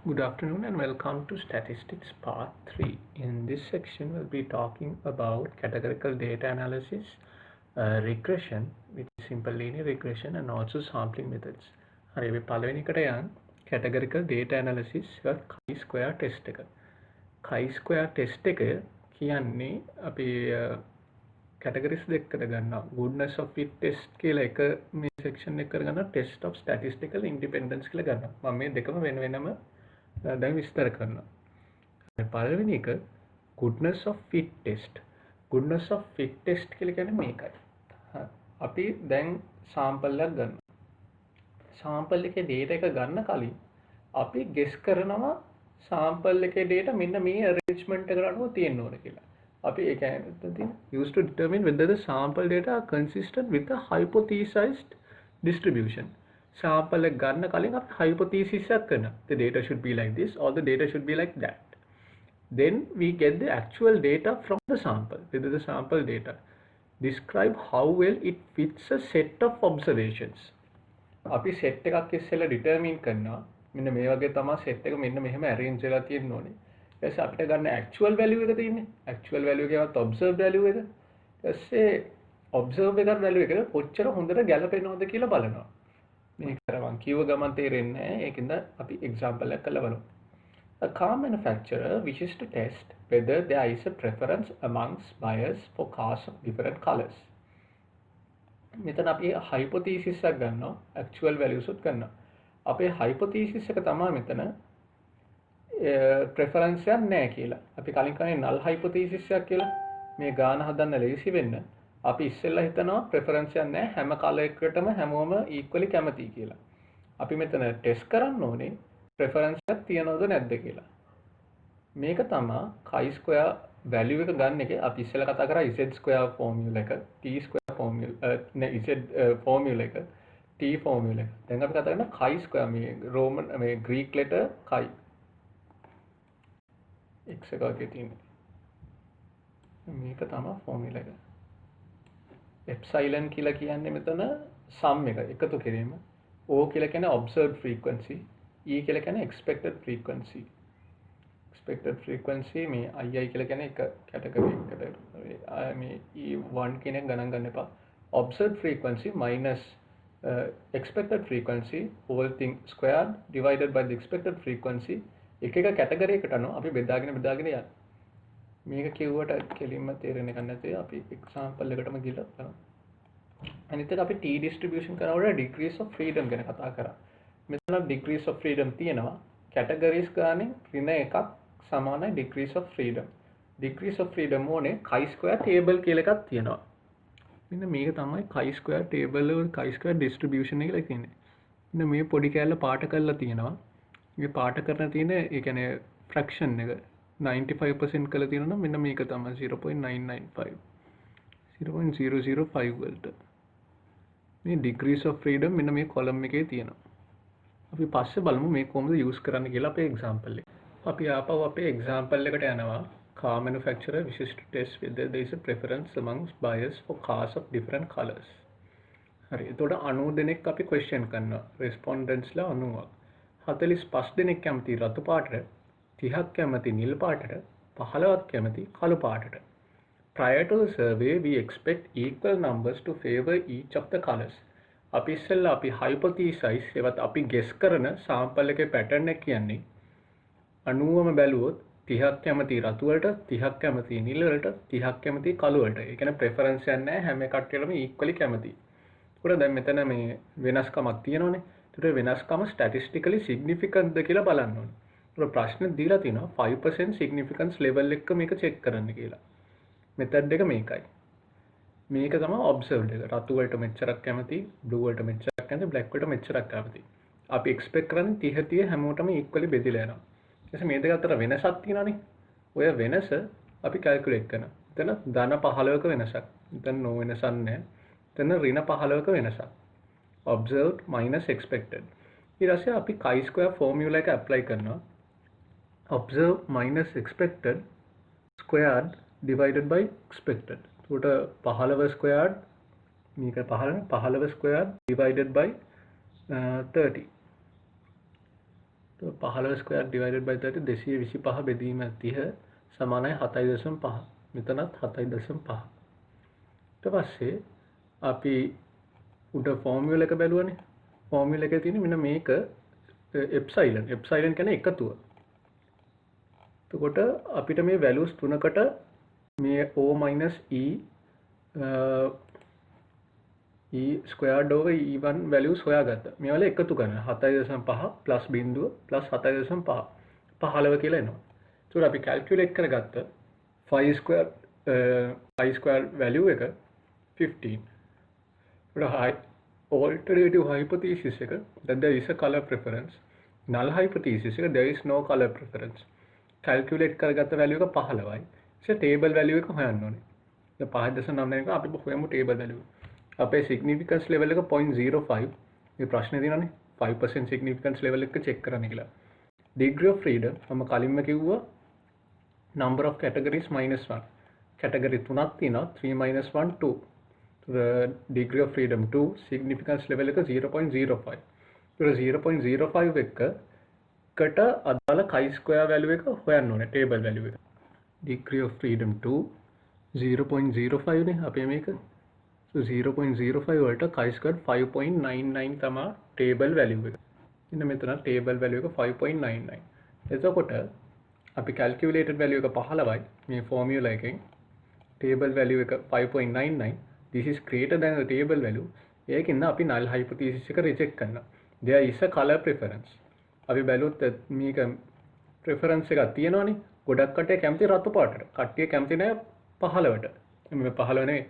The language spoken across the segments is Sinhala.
Good afternoon and welcome to Statistics Part 3. In this section, we'll be talking about categorical data analysis, regression, which is simple linear regression, and also sampling methods. හරි අපි පළවෙනිකට යන් categorical data analysis chi-square test එක. chi-square test එක කියන්නේ අපි categories දෙකකට ගන්නවා. goodness of fit test කියලා එක මේ section එක කරගන්නවා, test of statistical independence කියලා ගන්නවා. මම මේ දෙකම වෙන වෙනම දැන් විස්තර කරනවා. පළවෙනි එක goodness of fit test. goodness of fit test කියලා කියන්නේ මේකයි. අපි දැන් sample එකක් ගන්නවා. sample එකේ data එක ගන්න කලින් අපි guess කරනවා sample එකේ data මෙන්න මේ arrangement එකට අනුව තියෙන්න ඕන කියලා. අපි ඒ කියන්නේ used to determine whether the sample data are consistent with the hypothesized distribution. sample එක ගන්න කලින් අපි hypothesis එකක් කරනවා. The data should be like this or the data should be like that. Then we get the actual data from the sample. With the sample data, describe how well it fits a set of observations. අපි set එකක් ඉස්සෙල්ලා determine කරනවා. මෙන්න මේ වගේ තමයි set එක මෙන්න මෙහෙම arrange වෙලා තියෙන්න ඕනේ. ඊට පස්සේ අපිට ගන්න actual value එක තියෙන්නේ. actual value එකවත් observed value එක. ඊට පස්සේ observe එකත් value එකට කොච්චර හොඳට ගැලපෙනවද කියලා බලනවා. මේක කරවන් කිව්ව ගමන් තේරෙන්නේ නැහැ. ඒකින්ද අපි example එකක් කරලා බලමු. A car manufacturer wishes to test whether there is a preference amongst buyers for cars of different colors. මෙතන අපි hypothesis එකක් ගන්නවා, actual values උත් ගන්නවා. අපේ hypothesis එක තමයි මෙතන preference එකක් නැහැ කියලා. අපි කලින් කන්නේ null hypothesis එකක් කියලා. මේ ගාන හදන්න ලේසි වෙන්න අපි ඉස්සෙල්ලා හිතනවා preference එකක් නැහැ, හැම color එකකටම හැමෝම equally කැමතියි කියලා. අපි මෙතන test කරන්න ඕනේ preference එකක් තියනවද නැද්ද කියලා. මේක තමයි chi-square value එක ගන්න එක. අපි ඉස්සෙල්ලා කතා කරා z² formula එක, t² formula z formula එක, t formula එක. දැන් අපි කතා කරන chi-square මේ roman මේ greek letter chi x එක වගේ තියෙන්නේ. මේක තමයි formula එක. epsilon කියලා කියන්නේ මෙතන sum එක එකතු කිරීම. O කියලා කියන්නේ observed frequency. E කියලා කියන්නේ expected frequency. expected frequency මේ II කියලා කියන්නේ එක category එකකට. මේ E1 කියන එක ගණන් ගන්න එපා. observed frequency minus expected frequency whole thing squared divided by the expected frequency එක එක category එකට අනුව අපි බෙදාගෙන යනවා. මේක කිව්වට කෙලින්ම තේරෙන්නේ නැත්නම් අපි example එකටම ගිහලා බලමු. අනිත් එක අපි t distribution කරනකොට degrees of freedom ගැන කතා කරා. මෙතන degrees of freedom තියෙනවා. categories ගානේ ඍණ එකක් සමානයි degrees of freedom. degrees of freedom ඕනේ chi-square table කියලා එකක් තියෙනවා. මෙන්න මේක තමයි chi-square table වල chi-square distribution එක කියලා කියන්නේ. මෙන්න මේ පොඩි කැලල පාට කරලා තියෙනවා. මේ පාට කරන තියෙන ඒ කියන්නේ fraction එක 95% කරලා තියෙනවා නම් මෙන්න මේක තමයි 0.995 0.005 වලට මේ degrees of freedom මෙන්න මේ column එකේ තියෙනවා. අපි පස්සේ බලමු මේ කොහොමද use කරන්න කියලා අපේ example එක. අපි ආපහු අපේ example එකට යනවා. car manufacturer wishes to test whether there is a preference amongst buyers for cars of different colors. හරි. එතකොට 90 දෙනෙක් අපි question කරනවා. respondents ලා 90ක්. 45 දෙනෙක් කැමති රතු පාටට, 30ක් කැමති නිල් පාටට, 15ක් කැමති කළු පාටට. Prior to the survey, we expect equal numbers to favor each of the colors. අපි ඉස්සෙල්ලා අපි hypothesize ඒවත් අපි guess කරන sample එකේ pattern එක කියන්නේ 90ම බැලුවොත් 30ක් කැමති රතු වලට, 30ක් කැමති නිල් වලට, 30ක් කැමති කළු වලට. ඒ කියන්නේ preference එකක් නැහැ, හැම කට්ටියටම equally කැමති. ඒකට දැන් මෙතන මේ වෙනස්කමක් තියෙනවනේ. ඒකට වෙනස්කම statistically significant ද කියලා බලන්න ඕනේ. ඒක ප්‍රශ්නේ දීලා තිනවා 5% significance level එක මේක check කරන්න කියලා. method එක මේකයි. මේක තමයි observed එක. රතු වලට මෙච්චරක් කැමති, blue වලට මෙච්චරක් කැමති, black වලට මෙච්චරක් කැමති. අපි expect කරන්නේ 30 හැමෝටම equally බෙදලා යනවා. ඊට පස්සේ මේ දෙක අතර වෙනසක් තියෙනවානේ. ඔය වෙනස අපි calculate කරනවා. එතන ධන 15ක වෙනසක්. එතන no වෙනසක් නැහැ. එතන ඍණ 15ක වෙනසක්. observed minus expected. ඊට පස්සේ අපි chi-square formula එක apply කරනවා. observed minus expected squared divided by expected. So 15 squared මේක 15 squared divided by 30. 15 square divided by 30 225 බෙදීම 30 සමානයි 7.5. මෙතනත් 7.5. ඊට පස්සේ අපි උඩ ෆෝමියුලා එක බැලුවනේ. ෆෝමියුලා එකේ තියෙන මෙන්න මේක එප්සයිලන්. එප්සයිලන් කියන්නේ එකතුව. එතකොට අපිට මේ values තුනකට මේ O minus E squared over E1 values හොයාගත්තා. මේවල එකතු කරනවා. 7.5 plus බිංදුව plus 7.5 15 කියලා එනවා. ඒකට අපි calculate කරගත්ත 5 square value එක 15. ඒකට alternative hypothesis එක that there is a color preference. null hypothesis එක there is no color preference. calculate කරගත්ත value එක 15යි. ඒක table value එක හොයන්න ඕනේ. දැන් 5.9 එක අපි හොයමු table value. අපේ significance level එක 0.05. මේ ප්‍රශ්නේ තියෙනනේ 5% significance level එක check කරන්න කියලා. degree of freedom මම කලින්ම කිව්වා number of categories -1. category 3ක් තියෙනවා 3 - 1 2. the degree of freedom 2 significance level එක 0.05. ඒක 0.05 එකකට අදාළ chi-square value එක හොයන්න ඕනේ table value එක. degree of freedom 2 0.05 නේ අපේ මේක. So 0.05 වලට chi-square 5.99 තමයි table value එක. ඉන්න මෙතන table value එක 5.99. එතකොට අපි calculated value එක 15යි මේ formula එකෙන් table value එක 5.99. this is greater than the table value. ඒකින්ද අපි null hypothesis එක reject කරනවා. there is a color preference. අපි බැලුවොත් මේක preference එකක් තියෙනවනේ. ගොඩක් කට්ටිය කැමති රතු පාටට. කට්ටිය කැමති නැහැ 15ට. මේ 15 නේ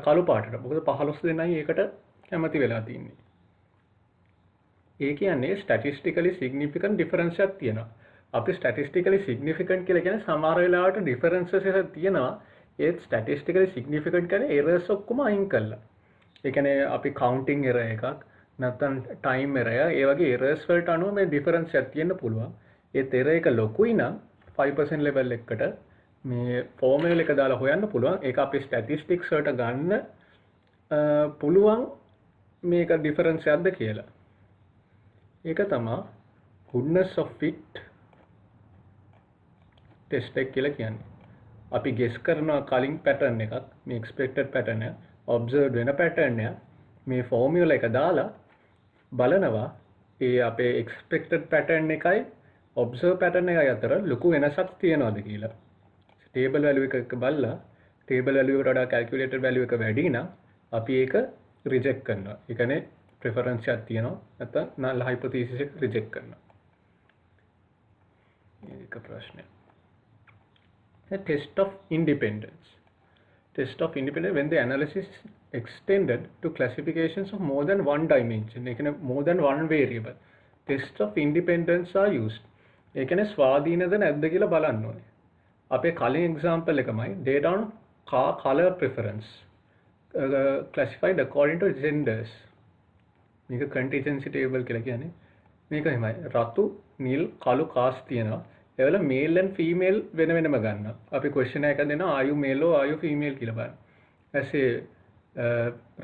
කළු පාටට. මොකද 15 දෙනයි ඒකට කැමති වෙලා තින්නේ. ඒ කියන්නේ statistically significant difference එකක් තියෙනවා. අපි statistically significant කියලා කියන්නේ සමහර වෙලාවට differences එකක් තියෙනවා. ඒත් statistically significant කියන්නේ errors ඔක්කොම අයින් කළා. ඒ කියන්නේ අපි counting error එකක් නැත්නම් time error ඒ වගේ errors වලට අනුව මේ difference එකක් තියෙන්න පුළුවන්. ඒත් error එක ලොකුයි නම් 5% level එකකට මේ formula එක දාලා හොයන්න පුළුවන්. ඒක අපේ statistics වලට ගන්න පුළුවන් මේක difference එකක්ද කියලා. ඒක තමයි goodness of fit test එක කියලා කියන්නේ. අපි guess කරනවා කලින් pattern එකක් මේ expected pattern එක observed වෙන pattern එක මේ formula එක දාලා බලනවා ඒ අපේ expected pattern එකයි observed pattern එකයි අතර ලොකු වෙනසක් තියනවද කියලා. table value එක බලලා table value එකට වඩා calculated value එක වැඩි නම් අපි ඒක reject කරනවා. ඒ කියන්නේ preference එකක් තියෙනවා නැත්නම් null hypothesis එක reject කරනවා. ඒක ප්‍රශ්නයක්. The test of independence. Test of independence when the analysis is extended to classifications of more than one dimension. ඒ කියන්නේ more than one variable. Test of independence are used. ඒ කියන්නේ ස්වාධීනද නැද්ද කියලා බලන්න ඕනේ. අපේ කලින් example එකමයි data on car color preference classified according to genders. මේක contingency table කියලා කියන්නේ. මේක එහෙමයි. රතු, නිල්, කළු cars තියෙනවා. ඒවල male and female වෙන වෙනම ගන්නවා. අපි question එකක් දෙනවා are you male or are you female කියලා බලන්න. ඊපස්සේ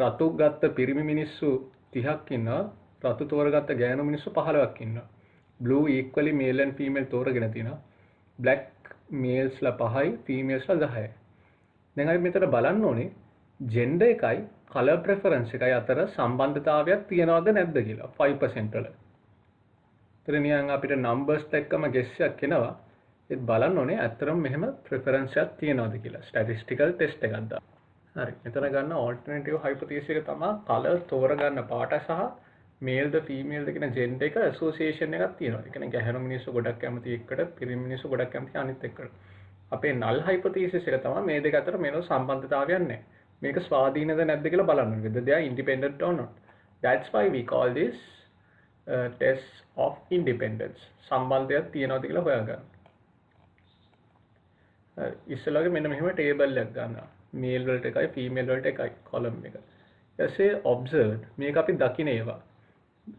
රතු ගත්ත පිරිමි මිනිස්සු 30ක් ඉන්නවා. රතු තෝරගත්ත ගෑනු මිනිස්සු 15ක් ඉන්නවා. blue equally male and female තෝරගෙන තියෙනවා. black males ලා 5යි females ලා 10යි. දැන් අපි මෙතන බලන්න ඕනේ gender එකයි color preference එකයි අතර සම්බන්ධතාවයක් තියනවද නැද්ද කියලා 5% වල. ඒතර නිකන් අපිට numbers එක්කම guess එකක් එනවා. ඒත් බලන්න ඕනේ ඇත්තටම මෙහෙම preference එකක් තියනවද කියලා statistical test එකක් දාන්න. හරි. මෙතන ගන්න alternative hypothesis එක තමයි color තෝරගන්න පාට සහ male ද female ද කියන gender එක association එකක් තියෙනවා. ඒ කියන්නේ ගැහැණු මිනිස්සු ගොඩක් කැමති එකට පිරිමි මිනිස්සු ගොඩක් කැමති අනිත් එකට. අපේ null hypothesis එක තමයි මේ දෙක අතර මේන සම්බන්ධතාවයක් නැහැ. මේක ස්වාධීනද නැද්ද කියලා බලන්න ඕනේ. whether they are independent or not. That's why we call this test of independence. සම්බන්ධයක් තියනවද කියලා හොයාගන්න. හරි. ඉස්සෙල්ලාගේ මෙන්න මෙහෙම table එකක් ගන්නවා. male වලට එකයි female වලට එකයි column එක. ඊටසේ observed මේක අපි දකින්න ඒවා.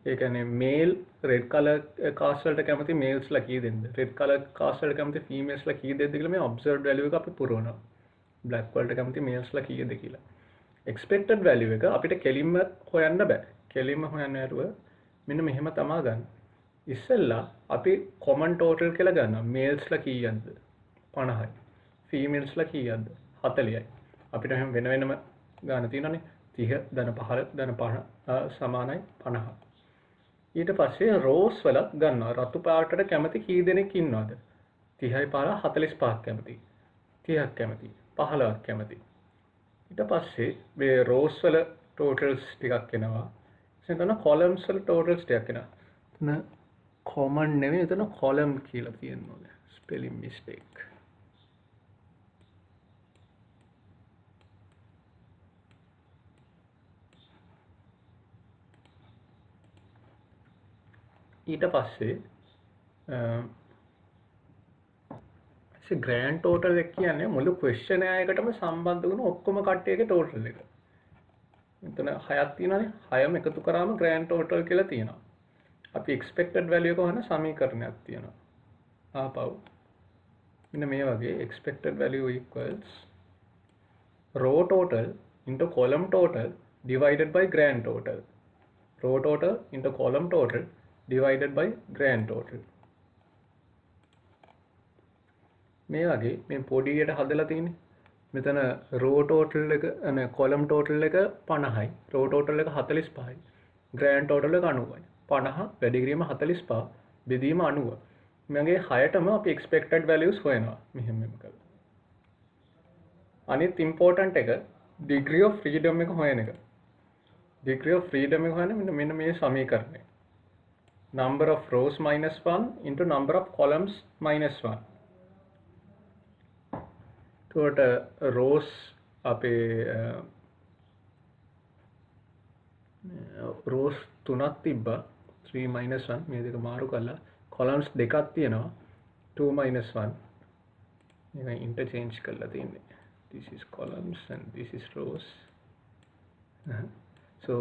ඒ කියන්නේ male red color cast වලට කැමති males ලා කී දෙන්නද? red color cast වලට කැමති females ලා කී දෙන්නද කියලා මේ observed value එක අපි පුරවනවා. black වලට කැමති males ලා කීයද කියලා. expected value එක අපිට කෙලින්ම හොයන්න බෑ. කෙලින්ම හොයන්න ඇරුව මෙන්න මෙහෙම තමයි ගන්න. ඉස්සෙල්ලා අපි common total කියලා ගන්නවා. males ලා කීයක්ද? 50යි. females ලා කීයක්ද? 40යි. අපිට එහෙනම් වෙන වෙනම ගන්න තියෙනවානේ. 30 ධන 5 ධන 5 සමානයි 50. ඊට පස්සේ rows වල ගන්නවා. රතු පාටට කැමති කී දෙනෙක් ඉන්නවද? 30යි පාර 45ක් කැමති. 30ක් කැමති. 15ක් කැමති. ඊට පස්සේ මේ rows වල totals ටිකක් එනවා. එතන columns වල totals ටිකක් එනවා. එතන common නෙවෙයි එතන column කියලා තියෙනවා. spelling mistake. ඊට පස්සේ grand total එක කියන්නේ මුළු questionnaire එකටම සම්බන්ධ වුණු ඔක්කොම කට්ටියගේ total එක. මෙතන 6ක් තියෙනවානේ. 6ම එකතු කරාම grand total කියලා තියෙනවා. අපි expected value එක හොයන සමීකරණයක් තියෙනවා. ආපහු මෙන්න මේ වගේ expected value equals row total into column total divided by grand total. Row total into column total divided by grand total. මේ වගේ මේ පොඩියට හදලා තියෙන්නේ. මෙතන row total එක column total එක 50යි. row total එක 45යි. grand total එක 90යි. 50 වැඩි කිරීම 45 බෙදීම 90. මගේ 6ටම අපි expected values හොයනවා. මෙහෙම කරලා. අනිත් important එක degree of freedom එක හොයන එක. degree of freedom එක හොයන්නේ මෙන්න මේ සමීකරණය. number of rows minus 1 into number of columns minus 1. එතකොට rows අපේ rows 3ක් තිබ්බා 3 minus 1 මේ දෙක මාරු කරලා columns දෙකක් තියෙනවා 2 minus 1 මේක interchange කරලා තියෙන්නේ. This is columns and this is rows. So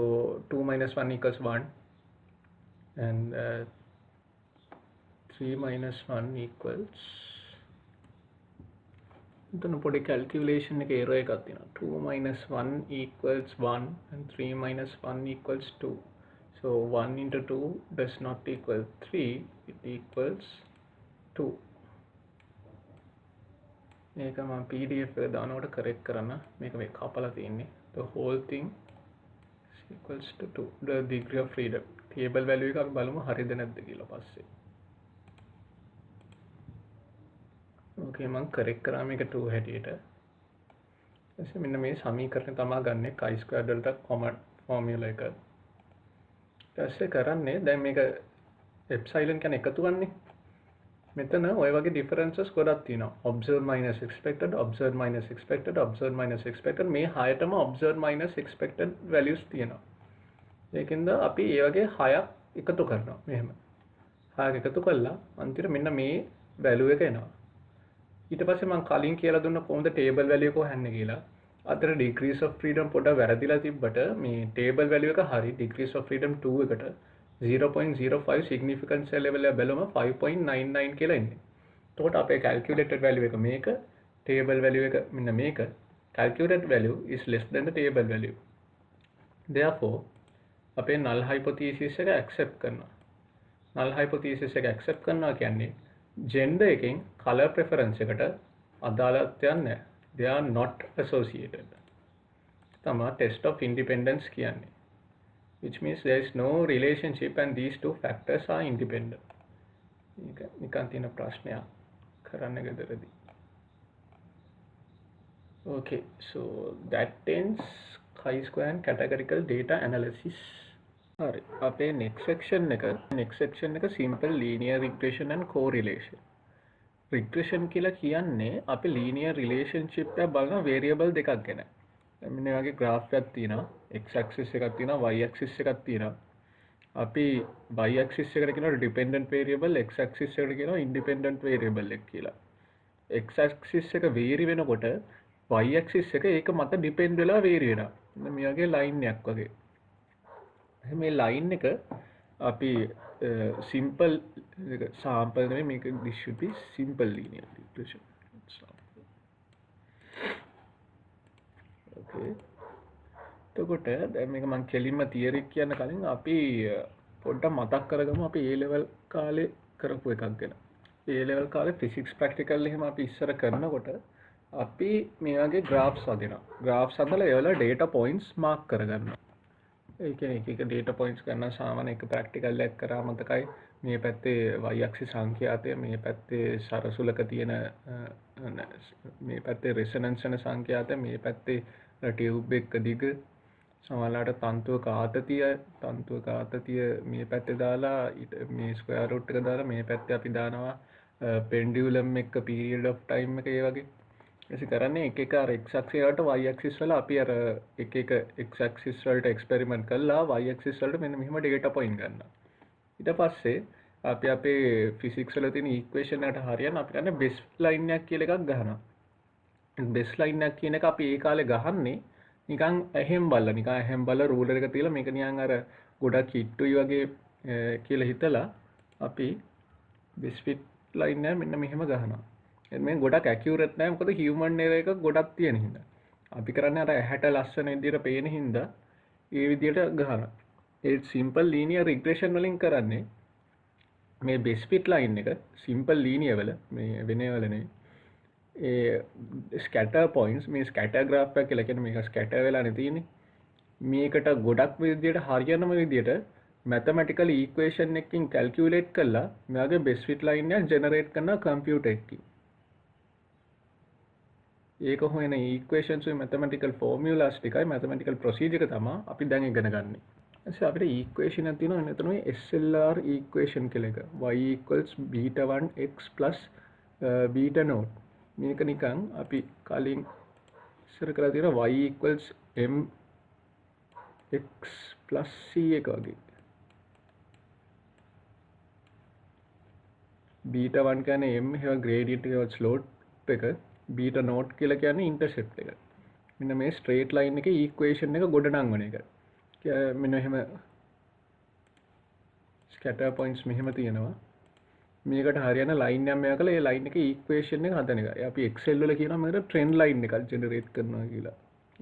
2 minus 1 equals 1 and 3 minus 1 equals then put a calculation error එකක් තියෙනවා 2 minus 1 equals 1 and 3 minus 1 equals 2. So 1 into 2 does not equal 3, it equals 2. මේක මම PDF එක දානකොට correct කරන්න මේක මේ කපලා තියෙන්නේ. The whole thing is equals to 2. The degree of freedom table value එක අපි බලමු හරිද නැද්ද කියලා පස්සේ. Okay මම correct කරා මේක 2 හැටියට. ඊට මෙන්න මේ සමීකරණය තමයි ගන්නෙ chi squared වලට common formula එක. ඊට කරන්නේ දැන් මේක epsilon කියන්නේ එකතු වන්නේ. මෙතන ඔය වගේ differences ගොඩක් තියෙනවා. observed minus expected, observed minus expected, observed minus expected මේ 6ටම observed minus expected values තියෙනවා. ඒකින්ද අපි ඒ වගේ 6ක් එකතු කරනවා මෙහෙම. 6ක් එකතු කළා අන්තිමට මෙන්න මේ value එක එනවා. ඊට පස්සේ මම කලින් කියලා දුන්න කොහොමද table value එක හොයන්නේ කියලා. අතර degrees of freedom පොඩ්ඩක් වැරදිලා තිබ්බට මේ table value එක හරි degrees of freedom 2 එකට 0.05 significance level එක බැලුවම 5.99 කියලා එන්නේ. එතකොට අපේ calculated value එක මේක table value එක මෙන්න මේක calculated value is less than the table value. Therefore අපේ null hypothesis එක accept කරනවා. null hypothesis එක accept කරනවා කියන්නේ gender එකෙන් color preference එකට අදාළත්වයක් නැහැ. They are not associated. තමයි test of independence කියන්නේ. Which means there is no relationship and these two factors are independent. මේක නිකන් තියෙන ප්‍රශ්නයක් කරන්න ගෙදරදී. Okay, so that ends chi-square and categorical data analysis. හරි අපේ next section එක simple linear regression and correlation. regression කියලා කියන්නේ අපි linear relationship එක බලන variable දෙකක් ගැන. මෙන්න මේ වගේ graph එකක් තියෙනවා. x axis එකක් තියෙනවා y axis එකක් තියෙනවා. අපි y axis එකට කියනවා dependent variable, x axis එකට කියනවා independent variable එක කියලා. x axis එක vary වෙනකොට y axis එක ඒක මත depend වෙලා vary වෙනවා. මේ වගේ line එකක් වගේ. මේ line එක අපි simple sample නෙමෙයි මේක this should be simple linear regression. Okay. එතකොට දැන් මේක මම කෙලින්ම theory කියන්න කලින් අපි පොඩ්ඩක් මතක් කරගමු අපි A level කාලේ කරපු එකක් ගැන. A level කාලේ physics practical එහෙම අපි ඉස්සර කරනකොට අපි මේ වගේ graphs හදනවා. graphs හදලා ඒවල data points mark කරගන්නවා. ඒ කියන්නේ එක data points ගන්න සාමාන්‍ය එක practical එකක් කරා මතකයි මේ පැත්තේ y axis සංඛ්‍යාතය මේ පැත්තේ සරසුලක තියෙන මේ පැත්තේ resonance වෙන සංඛ්‍යාතය මේ පැත්තේ tube එක දිග සමහරවිට තන්තුවක ආතතිය මේ පැත්තේ දාලා මේ ස්ක්වයර් රූට් එක දාලා මේ පැත්තේ අපි දානවා pendulum එක period of time එක ඒ වගේ එසේ කරන්නේ එක එක අර x axis වලට y axis වල අපි අර එක එක x axis වලට experiment කරලා y axis වලට මෙන්න මෙහෙම data point ගන්නවා ඊට පස්සේ අපි අපේ physics වල තියෙන equation එකට හරියන අපි ගන්න baseline එකක් කියලා එකක් ගහනවා baseline එකක් කියන එක අපි ඒ කාලේ ගහන්නේ නිකන් එහෙම් බලලා රූලර් එක තියලා මේක නිකන් අර ගොඩක් කිට්ටුයි වගේ කියලා හිතලා අපි බෙස්ෆිට් ලයින් එක මෙන්න මෙහෙම ගහනවා. මේ ගොඩක් ඇකියුරේට් නැහැ මොකද හියුමන් එරර් එක ගොඩක් තියෙන හින්දා. අපි කරන්නේ අර ඇහැට ලස්සන විදියට පේන හින්දා ඒ විදියට ගහනවා. ඒ සිම්පල් ලීනියර් රිග්‍රෙෂන් වලින් කරන්නේ මේ බෙස්ෆිට් ලයින් එක සිම්පල් ලීනියර් වල මේ වෙනේ වල නෙවෙයි. ඒ ස්කැටර් පොයින්ට්ස් මේ ස්කැටර් ග්‍රාෆ් එක කියලා කියන්නේ මේක ස්කැටර් වෙලානේ තියෙන්නේ මේකට ගොඩක් විදියට හරියනම විදියට මැතමැටිකල් ඉක්වේෂන් එකකින් කැල්කියුලේට් කරලා මෙයාගේ බෙස්ට් ෆිට් ලයින් එක ජෙනරේට් කරන කම්පියුටර් එකකින් ඒක හොයන ඉක්වේෂන්ස් වල මැතමැටිකල් ෆෝමියුලාස් ටිකයි මැතමැටිකල් ප්‍රොසීජර් එක තමයි අපි දැන් ඉගෙන ගන්න. ඊට අපිට ඉක්වේෂන් එකක් තියෙනවා එතන මේ SLR ඉක්වේෂන් කියලා එක y β1x β0 මේක නිකන් අපි කලින් ඉස්සර කරලා තියෙන y mx c එක වගේ β1 කියන්නේ m එක gradient එක slope එක β0 කියලා කියන්නේ intercept එක. මෙන්න මේ straight line එකේ equation එක ගොඩනංවන එක. මෙන්න එහෙම scatter points මෙහෙම තියෙනවා. මේකට හරියන line එකක් මෙයා කළා ඒ line එකේ equation එක හදන එක. අපි Excel වල කියනවා මේකට trend line එකක් generate කරනවා කියලා.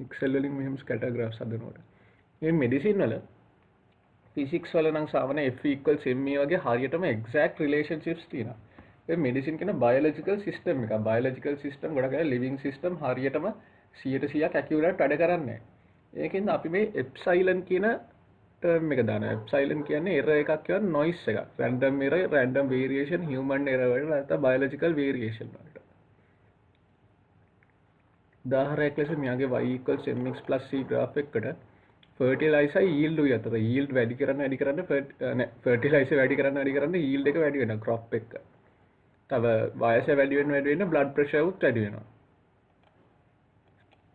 Excel වලින් මෙහෙම scatter graphs හදනකොට. මේ medicine වල physics වල නම් සාමාන්‍ය F equals ma වගේ හරියටම exact relationships තියෙනවා. ඒ medicine කියන biological system එක. biological system ගොඩක් අය living system හරියටම 100% accurate වැඩ කරන්නේ නැහැ. ඒකෙන්ද අපි මේ epsilon කියන term එක දානවා. epsilon කියන්නේ error එකක් කියන noise එකක්. random error, random variation, human error වලට නැත්නම් biological variation වලට. උදාහරණයක් ලෙස මෙයාගේ y equals mx plus c graph එකකට fertilizer yield උයි අතර yield වැඩි කරන්න fertilizer වැඩි කරන්න yield එක වැඩි වෙනවා crop එක. තව වයස වැඩි වෙන blood pressure උත් වැඩි වෙනවා.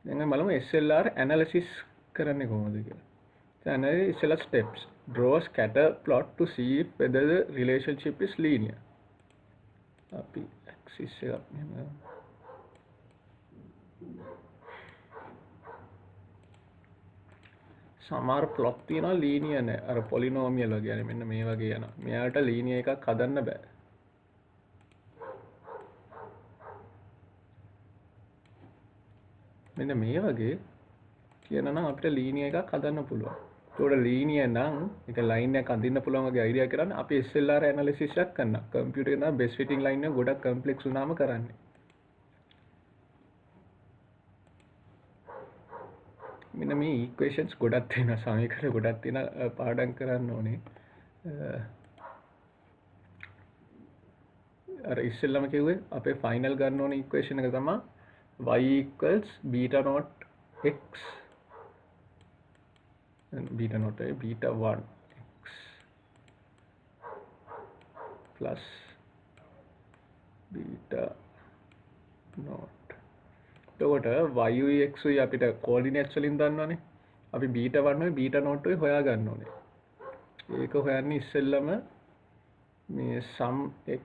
දැන් බලමු SLR analysis කරන්නේ කොහොමද කියලා. Analysis steps. Draw a scatter plot to see if whether the relationship is linear. අපි axis එකක් මෙහෙම සමහර plot තියෙනවා linear නෑ. අර polynomial වගේ يعني මෙන්න මේ වගේ යනවා. මෙයාට linear එකක් හදන්න බෑ. මෙන්න මේ වගේ කියනවා නම් අපිට linear එකක් හදන්න පුළුවන්. ඒකට linear නම් එක line එකක් අඳින්න පුළුවන් වගේ idea කරන්නේ අපි SLR analysis එකක් කරනවා. computer එකේ නම් best fitting line එක ගොඩක් complex වුණාම කරන්නේ. මෙන්න මේ equations ගොඩක් තියෙනවා සමීකරණ ගොඩක් තියෙනවා පාඩම් කරන්න ඕනේ. අර ඉස්සෙල්ලම කිව්වේ අපේ final ගන්න ඕනේ equation එක තමයි y equals β0 x β0 β1 x plus β0 එතකොට y x උයි අපිට coordinates වලින් දන්නවනේ අපි β1 උයි β0 උයි හොයා ගන්න ඕනේ ඒක හොයන්නේ ඉස්සෙල්ලම මේ sum x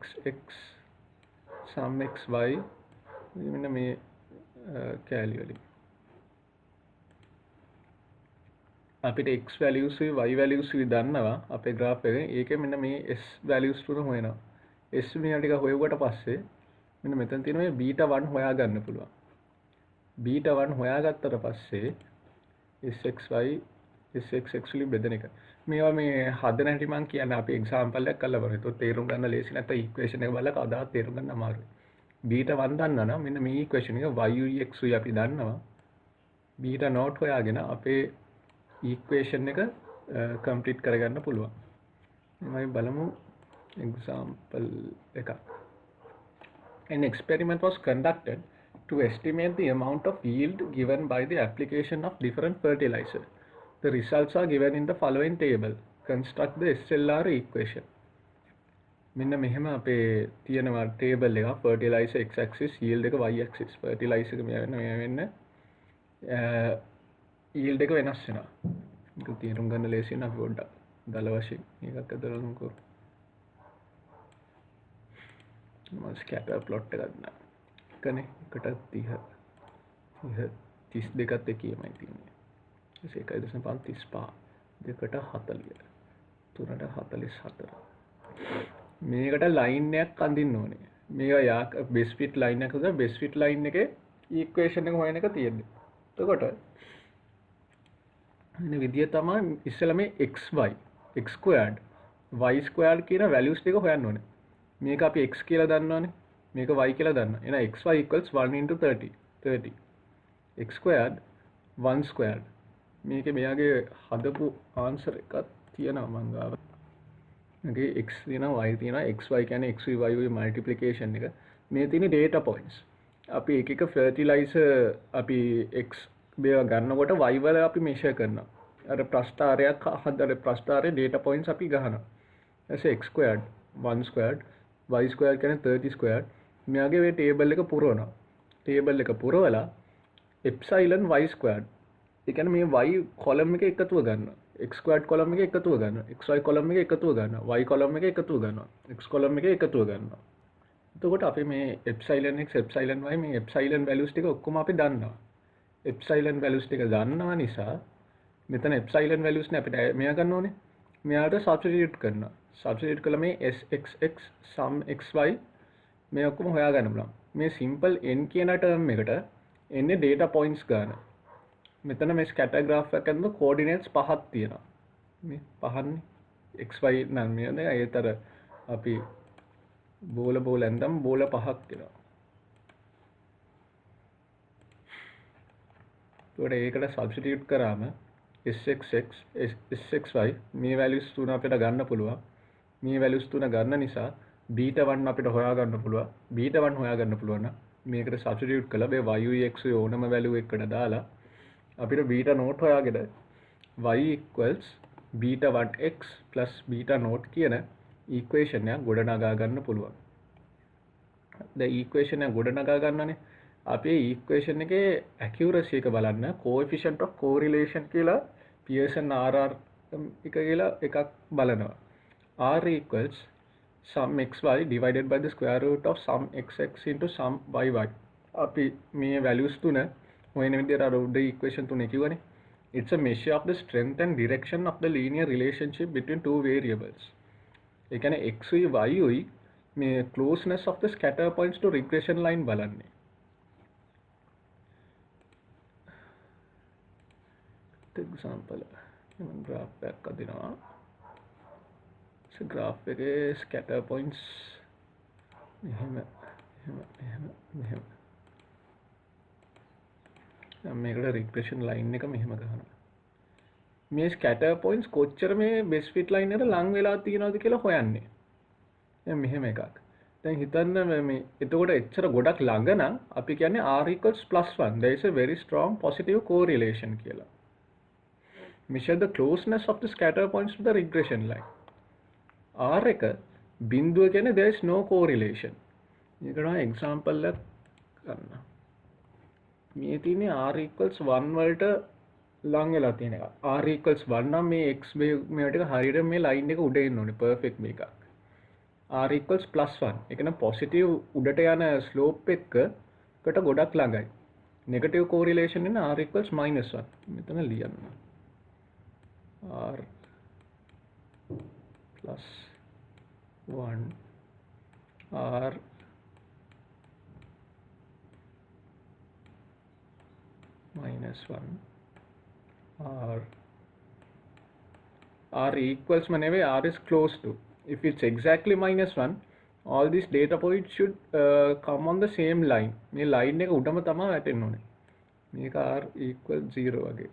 sum xy මෙන්න මේ කැලි වලින් අපිට x values y values දන්නවා අපේ graph එකේ ඒකේ මෙන්න මේ s values තුන හොයනවා s මෙයා ටික හොයුවට පස්සේ මෙන්න මෙතන තියෙන මේ β1 හොයා ගන්න පුළුවන් β1 හොයාගත්තට පස්සේ sxy sxx වලින් බෙදෙන එක මේවා මේ හදන හැටි මම කියන්නේ අපි එක්සැම්පල් එකක් කරලා බලමු. ඒතකොට තේරුම් ගන්න ලේසි නැත්නම් ඉක්වේෂන් එක බලලා කවදාවත් තේරුම් ගන්න අමාරුයි. β1 දන්නා නම් මෙන්න මේ ඉක්වේෂන් එක y x උයි අපි දන්නවා. β0 හොයාගෙන අපේ ඉක්වේෂන් එක කම්ප්ලීට් කරගන්න පුළුවන්. මම බලමු එක්සැම්පල් එකක්. An experiment was conducted to estimate the amount of yield given by the application of different fertilizer. The results are given in the following table. Construct the SLR equation. මෙන්න මෙහෙම අපේ තියෙනවා table එක fertilizer x axis yield එක y axis. fertilizer එක මෙයා වෙන්න yield එක වෙනස් වෙනවා. ඒක තේරුම් ගන්න ලේසි වෙන අපි පොඩ්ඩක් දල වශයෙන් මේකත් අදලමුකෝ. මම ස්කැටර් ප්ලොට් එකක් ගන්නවා. එකනේ 1 30 32ත් එකීමයි තියෙන්නේ. ඒක 1.35 2ට 40 3ට 44. මේකට ලයින් එකක් අඳින්න ඕනේ. මේවා යාක් බේස් ෆිට් ලයින් එකක බේස් ෆිට් ලයින් එකේ ඉක්වේෂන් එක හොයන එක තියෙන්නේ. එතකොට මේ විදිය තමයි ඉස්සෙල්ලා මේ xy x squared y squared කියන values ටික හොයන්න ඕනේ. මේක අපි x කියලා දන්නවනේ. මේක y කියලා දන්නවා. එහෙනම් xy equals 1 into 30. 30. x squared 1 squared. මේකේ මෙයාගේ හදපු ආන්සර් එකක් තියෙනවා මං ගාව. මේකේ x තියෙනවා y තියෙනවා xy කියන්නේ x y මල්ටිප්ලිකේෂන් එක. මේ තියෙන data points. අපි එක එක fertilizer අපි x මේවා ගන්නකොට y වල අපි measure කරනවා. අර ප්‍රස්ථාරයක් හදලා ප්‍රස්ථාරයේ data points අපි ගහනවා. ඊට x squared 1 squared y squared කියන්නේ 30 squared. මෙයාගේ මේ table එක පුරවනවා. table එක පුරවලා epsilon y squared. ඒ කියන්නේ මේ y column එක එකතුව ගන්නවා. x squared column එක එකතුව ගන්නවා. xy column එක එකතුව ගන්නවා. y column එක එකතුව ගන්නවා. x column එක එකතුව ගන්නවා. එතකොට අපි මේ epsilon x epsilon y මේ epsilon values ටික ඔක්කොම අපි දන්නවා. epsilon values ටික දන්නවා නිසා මෙතන epsilon values නේ අපිට මෙයා ගන්න ඕනේ. මෙයාට substitute කරනවා. substitute කළා මේ sxx sum xy මේ ඔක්කොම හොයාගන්න පුළුවන්. මේ simple n කියන term එකට එන්නේ data points ගන්න. මෙතන මේ scatter graph එකක අඳ coordinates පහක් තියෙනවා. මේ පහන්නේ xy නම් මේ නේද ඒතර අපි බෝල ඇඳම් බෝල පහක් තියෙනවා. ඒකට substitute කරාම sxx sxy මේ values තුන අපිට ගන්න පුළුවන්. මේ values තුන ගන්න නිසා β1 අපිට හොයා ගන්න පුළුවන්. β1 හොයා ගන්න පුළුවන් නම් මේකට substitute කළා මේ y x ඕනම value එකකට දාලා අපිට β0 හොයාගෙන y equals β1x plus β0 කියන equation එක ගොඩනගා ගන්න පුළුවන්. දැන් equation එක ගොඩනගා ගන්නනේ අපේ equation එකේ accuracy එක බලන්න coefficient of correlation කියලා Pearson RR එක කියලා එකක් බලනවා. R equals sum xy divided by the square root of sum xx into sum yy. අපි මේ values තුන හොයන විදිහට අර උඩ equation තුනේ කිව්වනේ. It's a measure of the strength and direction of the linear relationship between two variables. ඒ කියන්නේ x උයි y උයි මේ closeness of the scatter points to regression line බලන්නේ. example graph එකක් අදිනවා. graph එකේ scatter points මෙහෙම මේකට regression line එක මෙහෙම ගහනවා. මේ scatter points කොච්චර මේ best fit line එකට ලං වෙලා තියෙනවද කියලා හොයන්නේ. දැන් මෙහෙම එකක්. දැන් හිතන්න මේ එතකොට එච්චර ගොඩක් ළඟ නම් අපි කියන්නේ r equals +1. there is a very strong positive correlation කියලා. measure the closeness of the scatter points to the regression line. R එක බිඳුව කියන්නේ there is no correlation. මේකට example එකක් ගන්න. මේ තියෙන්නේ r equals 1 වලට ලං වෙලා තියෙන එක. r equals 1 නම් මේ x මේවට හරියට මේ line එක උඩ එන්න ඕනේ perfect මේකක්. r equals +1. ඒ කියන්නේ positive උඩට යන slope එකකට ගොඩක් ළඟයි. negative correlation එක r equals -1. මෙතන ලියන්න. r plus 1 r minus 1 r R equals නෙවෙයි, R is close to. If it's exactly -1, all these data points should come on the same line. මේ line එක උඩම තමයි වැටෙන්න ඕනේ. මේක R equals 0 වගේ.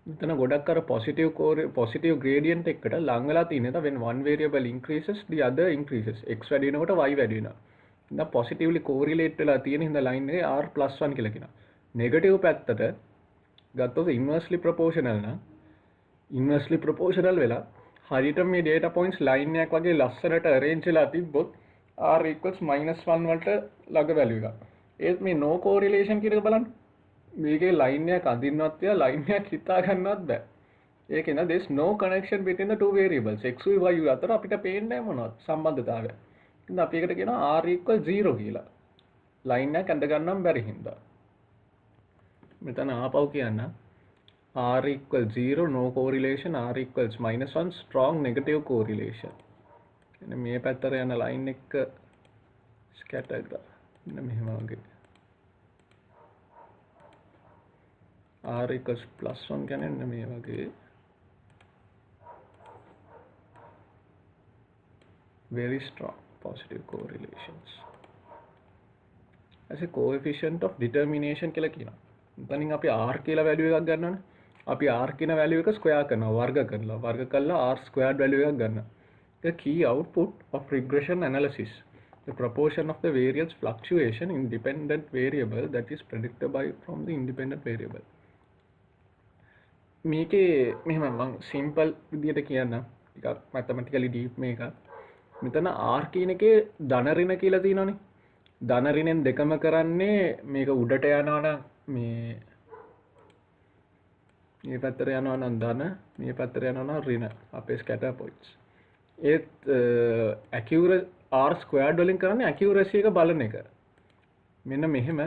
මෙතන ගොඩක් අර positive gradient එකට ලං වෙලා තියෙන එක when one variable increases the other increases. x වැඩි වෙනකොට y වැඩි වෙනවා. ඉතින් positively correlate වෙලා තියෙන හින්දා line එකේ r +1 කියලා කියනවා. negative පැත්තට ගත්තොත් inversely proportional නම් inversely proportional වෙලා හරියට මේ data points line එකක් වගේ ලස්සනට arrange වෙලා තිබ්බොත් r equals -1 වලට ළඟ value එකක්. ඒත් මේ no correlation කියන එක බලන්න. මේකේ line එකක් අඳින්නවත් තියා line එකක් හිතා ගන්නවත් බෑ. ඒකෙන්ද there is no connection between the two variables x y අතර අපිට පේන්නේ මොනවද සම්බන්ධතාවය. ඉතින් අපි ඒකට කියනවා r equals 0 කියලා. line එකක් අඳ ගන්නම් බැරි හින්දා. මෙතන ආපහු කියන්න r equals 0 no correlation, r equals -1 strong negative correlation. එන්න මේ පැත්තට යන line එක scatter graph. මෙන්න මෙහෙම වගේ. r equals +1 කියන්නේ මේ වගේ very strong positive correlations. as a coefficient of determination කියලා කියනවා. එතනින් අපි r කියලා value එකක් ගන්නවනේ. අපි r කියන value එක square කරනවා වර්ග කරලා r squared value එකක් ගන්නවා. The key output of regression analysis, the proportion of the variance fluctuation in dependent variable that is predicted by from the independent variable. මේකේ මෙහෙම මම simple විදියට කියන්න ටිකක් mathematically deep මේක. මෙතන r කියන එකේ ධන ඍණ කියලා තියෙනවනේ. ධන ඍණෙන් දෙකම කරන්නේ මේක උඩට යනවා නම් මේ පැත්තට යනවා නම් ධන, මේ පැත්තට යනවා නම් ඍණ අපේ scatter points. ඒත් accuracy r squared වලින් කරන්නේ accuracy එක බලන එක. මෙන්න මෙහෙම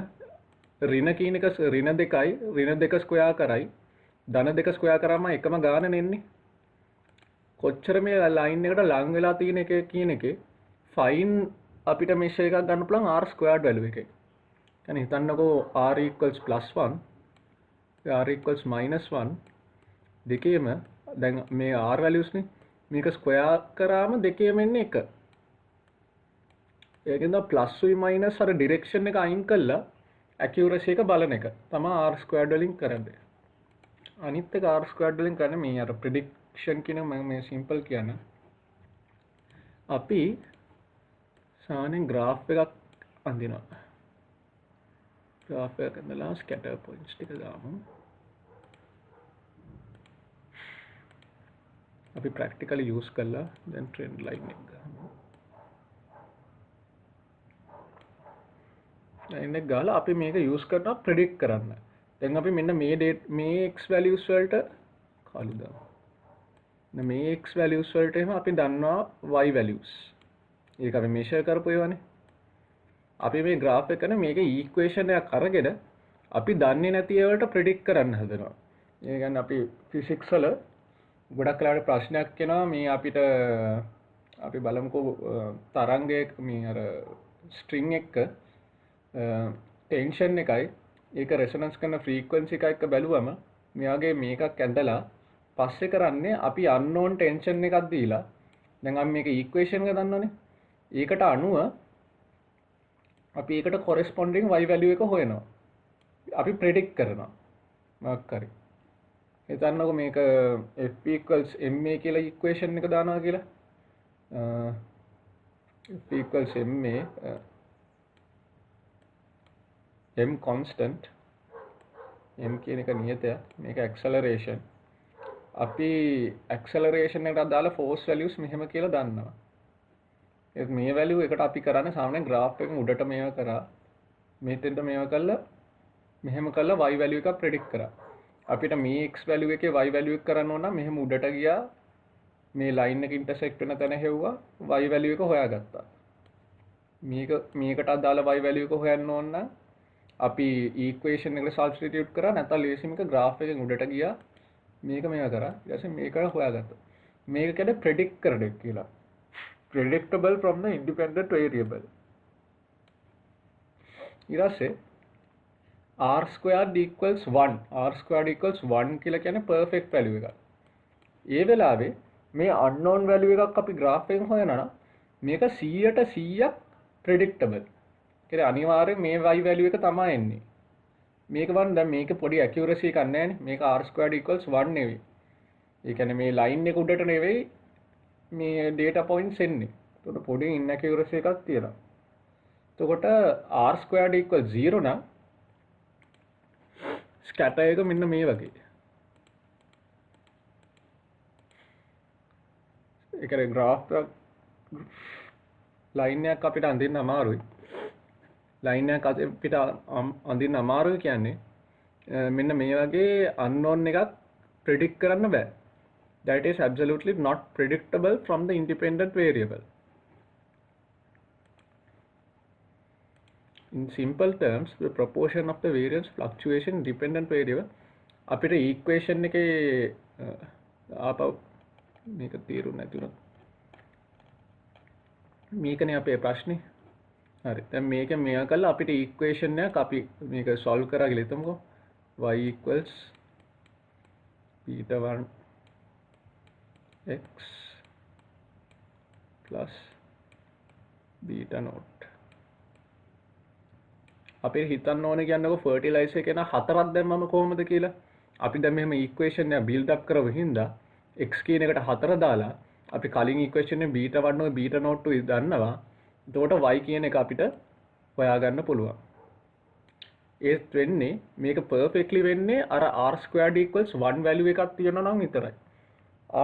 ඍණ කියන එක ඍණ දෙක square කරයි ධන දෙක ස්ක්වයර් කරාම එකම ගාන නෙන්නේ. කොච්චර මේ line එකට ලං වෙලා තියෙන එක කියන එකේ fine අපිට measure එකක් ගන්න පුළුවන් r squared value එකේ. يعني හිතන්නකෝ r equals +1 r equals -1 දෙකේම දැන් මේ r values නේ මේක ස්ක්වයර් කරාම දෙකේම එන්නේ 1. ඒකෙන්ද plus උයි minus අර direction එක අයින් කළා accuracy එක බලන එක තමයි r squared වලින් කරන්නේ. අනිත් එක r squared වලින් කරන්නේ මේ අර prediction කියන මම මේ simple කියන අපි සාමාන්‍යයෙන් graph එකක් අඳිනවා. graph එකක් අඳලා scatter points ටික දාමු. අපි practically use කළා then trend line එක ගහමු. line එක ගහලා අපි මේක use කරනවා predict කරන්න. දැන් අපි මෙන්න මේ x values වලට කළු දාමු. මේ x values වලට එහෙම අපි දන්නවා y values. ඒක අපි measure කරපු ඒවානේ. අපි මේ graph එක කරන මේක equation එකක් අරගෙන අපි දන්නේ නැති ඒවාට predict කරන්න හදනවා. ඒ කියන්නේ අපි physics වල ගොඩක් වෙලාවට ප්‍රශ්නයක් එනවා මේ අපිට අපි බලමුකෝ තරංගයක මේ අර string එක tension එකයි ඒක resonance කරන frequency එක එක්ක බැලුවම මෙයාගේ මේකක් ඇඳලා පස්සේ කරන්නේ අපි unknown tension එකක් දීලා දැන් අපි මේක equation එක දන්නවනේ ඒකට අනුව අපි ඒකට corresponding y value එක හොයනවා අපි predict කරනවා මොකක් හරි හිතන්නකෝ මේක f equals ma කියලා equation එක දානවා කියලා f equals ma m constant m කියන එක නියතයක් මේක acceleration අපි acceleration එකට දාලා force values මෙහෙම කියලා දන්නවා ඒ මේ value එකට අපි කරන්නේ සාමාන්‍යයෙන් graph එකෙන් උඩට මේව කරා මෙතෙන්ට මේව කළා මෙහෙම කළා y value එකක් predict කරා අපිට මේ x value එකේ y value එක කරන්න ඕන නම් මෙහෙම උඩට ගියා මේ line එක intersect වෙන තැන හෙව්වා y value එක හොයාගත්තා මේකට අදාළ y value එක හොයන්න ඕන නම් අපි equation එකට substitute කරා නැත්නම් ලේසිම එක graph එකෙන් උඩට ගියා මේක මේවා කරා ඊට පස්සේ මේකට හොයාගත්තා මේක කියන්නේ predict කරන එක කියලා predictable from the independent variable ඊට පස්සේ r squared equals 1 r squared equals 1 කියලා කියන්නේ perfect value එකක්. ඒ වෙලාවේ මේ unknown value එකක් අපි graph එකෙන් හොයනවා නම් මේක 100ට 100ක් predictable. කියන්නේ අනිවාර්යෙන් මේ y value එක තමයි එන්නේ. මේක වань දැන් මේක පොඩි accuracy එකක් නැහැ නේ. මේක r squared equals 1 නෙවෙයි. ඒ කියන්නේ මේ line එක උඩට නෙවෙයි මේ data points එන්නේ. එතකොට පොඩි inaccuracy එකක් තියෙනවා. එතකොට r squared equals 0 නම් scatter එක මෙන්න මේ වගේ. ඒ කියන්නේ graph line එකක් අපිට අඳින්න අමාරුයි. line එකක් අපිට අඳින්න අමාරුයි කියන්නේ මෙන්න මේ වගේ unknown එකක් predict කරන්න බෑ. That is absolutely not predictable from the independent variable. In simple terms, the proportion of the variance fluctuation dependent variable අපිට equation එකේ ආපහු මේක තීරු නැතුණා. මේකනේ අපේ ප්‍රශ්නේ. හරි. දැන් මේක මෙයා කළා අපිට equation එකක් අපි මේක solve කරා කියලා හිතමුකෝ. y equals beta 1 x plus beta naught. අපි හිතන්න ඕනේ කියන්නකො ෆර්ටිලයිසර් එක න හතරක් දැම්මම කොහොමද කියලා. අපි දැන් මෙහෙම ඉක්වේෂන් එක බිල්ඩ් අප් කරව හින්දා x කියන එකට 4 දාලා අපි කලින් ඉක්වේෂන් එකේ බීටා 1 ඔය බීටා නෝට් 2 දන්නවා. එතකොට y කියන එක අපිට හොයාගන්න පුළුවන්. ඒත් වෙන්නේ මේක perfectly වෙන්නේ අර r squared equals 1 value එකක් තියෙනවා නම් විතරයි.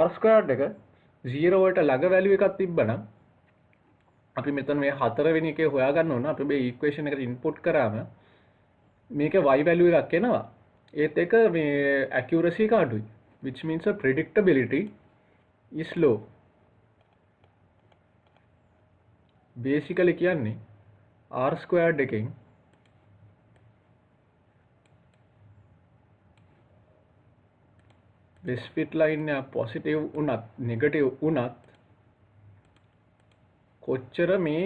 r squared එක 0 වලට ළඟ value එකක් තිබ්බනම් අපි මෙතන මේ 4 වෙනි එකේ හොයාගන්න ඕන. අපි මේ equation එකට input කරාම මේකේ y value එකක් එනවා. ඒත් එක මේ accuracy එක අඩුයි. Which means the predictability is low. Basically කියන්නේ r squared එකෙන් best fit line එක positive වුණත් negative වුණත් කොච්චර මේ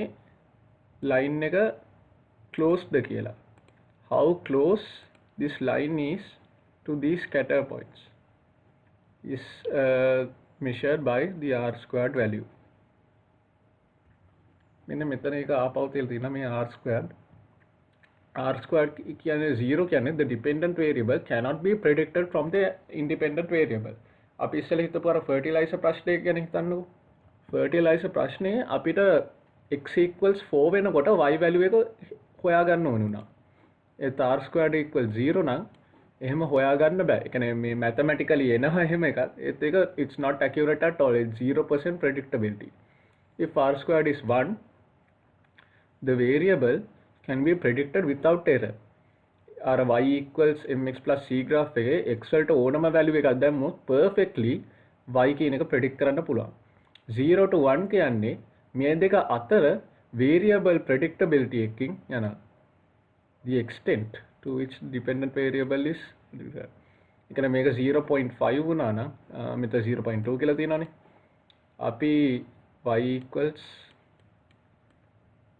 line එක close ද කියලා. How close this line is to these scatter points is measured by the r squared value. මෙන්න මෙතන එක ආපහු තියලා තියෙනවා මේ r squared කියන්නේ 0 කියන්නේ the dependent variable cannot be predicted from the independent variable. අපි ඉස්සෙල්ලා හිතපු අර fertilizer ප්‍රශ්නේ ගැන හිතන්නකෝ. fertilizer ප්‍රශ්නේ අපිට x equals 4 වෙනකොට y value එක හොයාගන්න ඕන වුණා. ඒත් r squared equals 0 නම් එහෙම හොයාගන්න බෑ. ඒ කියන්නේ මේ mathematically එනවා එහෙම එකක්. ඒත් ඒක it's not accurate at all. It's 0% predictability. If r squared is 1, the variable can be predicted without error. Our y equals mx plus c graph එකේ x වලට ඕනම value එකක් දැම්මොත් perfectly y කියන එක predict කරන්න පුළුවන්. 0 to 1 කියන්නේ මේ දෙක අතර variable predictability එකකින් යනවා. The extent to which dependent variable is ඒ කියන්නේ මේක 0.5 වුණා නම් මෙතන 0.2 කියලා තියෙනවානේ. අපි y equals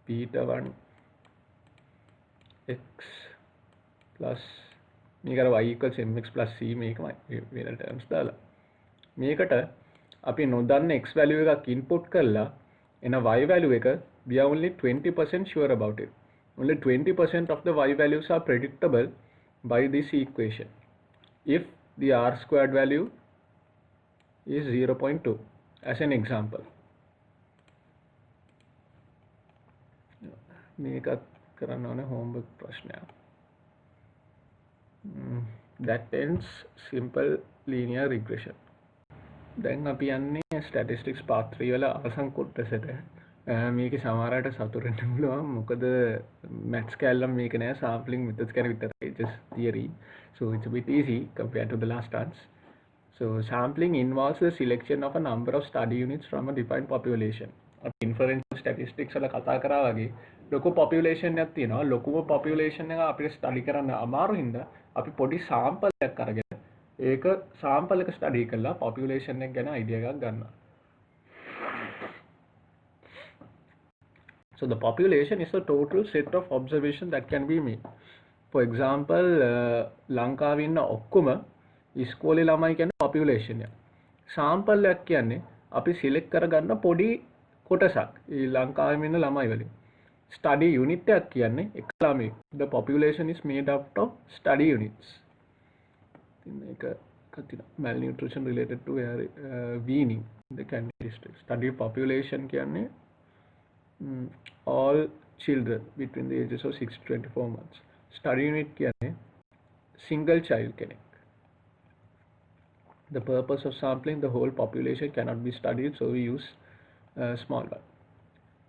beta 1 x plus මේක අර y equals mx plus c මේකමයි වෙන terms දාලා මේකට අපි නොදන්න x value එකක් input කරලා එන y value එක we are only 20% sure about it. Only 20% of the y values are predictable by this equation if the r squared value is 0.2 as an example. මේකත් කරන්න ඕනේ homework ප්‍රශ්නයක්. That ends simple linear regression. දැන් අපි යන්නේ statistics part 3 වල අවසන් කොටසට. මේකේ සමහරකට සතුටු වෙන්න පුළුවන්. මොකද maths කැලලම් මේක නෑ sampling methods ගැන විතරයි. Just theory. So it's a bit easy compared to the last ones. So sampling involves the selection of a number of study units from a defined population. Inferential statistics වල කතා කරා වගේ ලොකු population එකක් තියෙනවා. ලොකුම population එක අපිට study කරන්න අමාරු හින්දා අපි පොඩි sample එකක් අරගෙන ඒක sample එක study කරලා population එක ගැන idea එකක් ගන්නවා. So the population is the total set of observation that can be made. for example ලංකාවේ ඉන්න ඔක්කොම ඉස්කෝලේ ළමයි කියන්නේ population එක. sample එකක් කියන්නේ අපි select කරගන්න පොඩි කොටසක් ඒ ලංකාවේ ඉන්න ළමයි වලින්. study unit එකක් කියන්නේ එක ළමයි. the population is made up of study units. මේක කතින malnutrition related to weaning in the Kandy district. Study population කියන්නේ all children between the ages of 6 to 24 months. Study unit කියන්නේ single child කෙනෙක්. The purpose of sampling the whole population cannot be studied, so we use small one.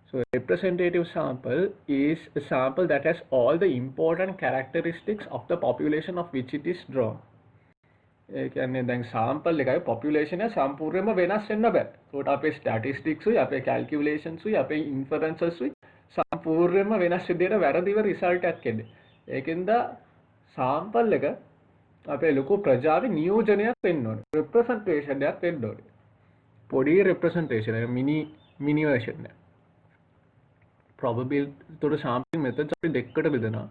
So a representative sample is a sample that has all the important characteristics of the population of which it is drawn. ඒ කියන්නේ දැන් sample එකයි population එක සම්පූර්ණයෙන්ම වෙනස් වෙන්න බෑ. ඒකට අපේ statistics උයි අපේ calculations උයි අපේ inferences උයි සම්පූර්ණයෙන්ම වෙනස් විදිහට වැරදිව result එකක් එන්නේ. ඒකෙන්ද sample එක අපේ ලොකු ප්‍රජාවේ නියෝජනයක් වෙන්න ඕනේ. representation එකක් වෙන්න ඕනේ. පොඩි representation එක mini version එක. probability තොර sampling methods අපි දෙකකට බෙදනවා.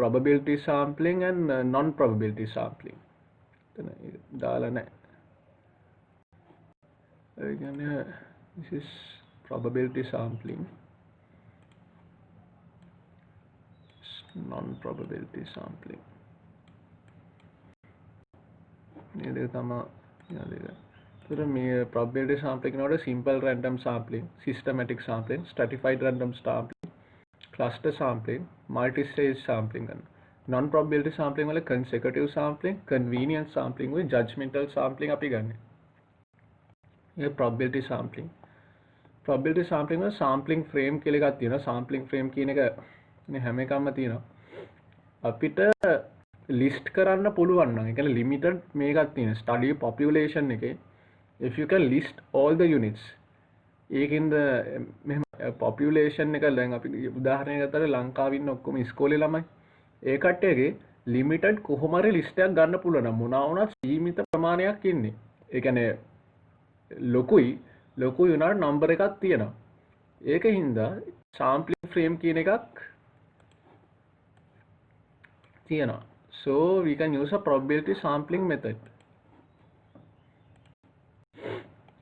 probability sampling and non probability sampling. දාලා නැහැ. This is probability sampling, non probability sampling. මේ දෙක තමයි probability sampling නෝඩ simple random sampling, systematic sampling, stratified random sampling, cluster sampling, multi-stage sampling කරනවා. non-probability sampling වල consecutive sampling, convenience sampling with judgmental sampling අපි ගන්න. ये probability sampling. probability sampling වල sampling frame කියලා එකක් තියෙනවා. sampling frame කියන එක මේ හැම එකක්ම තියෙනවා. අපිට list කරන්න පුළුවන් නම් ඒ කියන්නේ limited මේකක් තියෙනවා. study population එකේ if you can list all the units ඒකින්ද මෙහෙම population එක දැන් අපි උදාහරණයක් ගත්තාම ලංකාවේ ඉන්න ඔක්කොම ඉස්කෝලේ ළමයි ඒ කට්ටියගේ ලිමිටඩ් කොහොම හරි ලිස්ට් එකක් ගන්න පුළුවන් නම් මොනවා වුණත් සීමිත ප්‍රමාණයක් ඉන්නේ. ඒ කියන්නේ ලොකුයි උනාට නම්බර් එකක් තියෙනවා. ඒකින්ද sampling frame කියන එකක් තියෙනවා. So we can use a probability sampling method.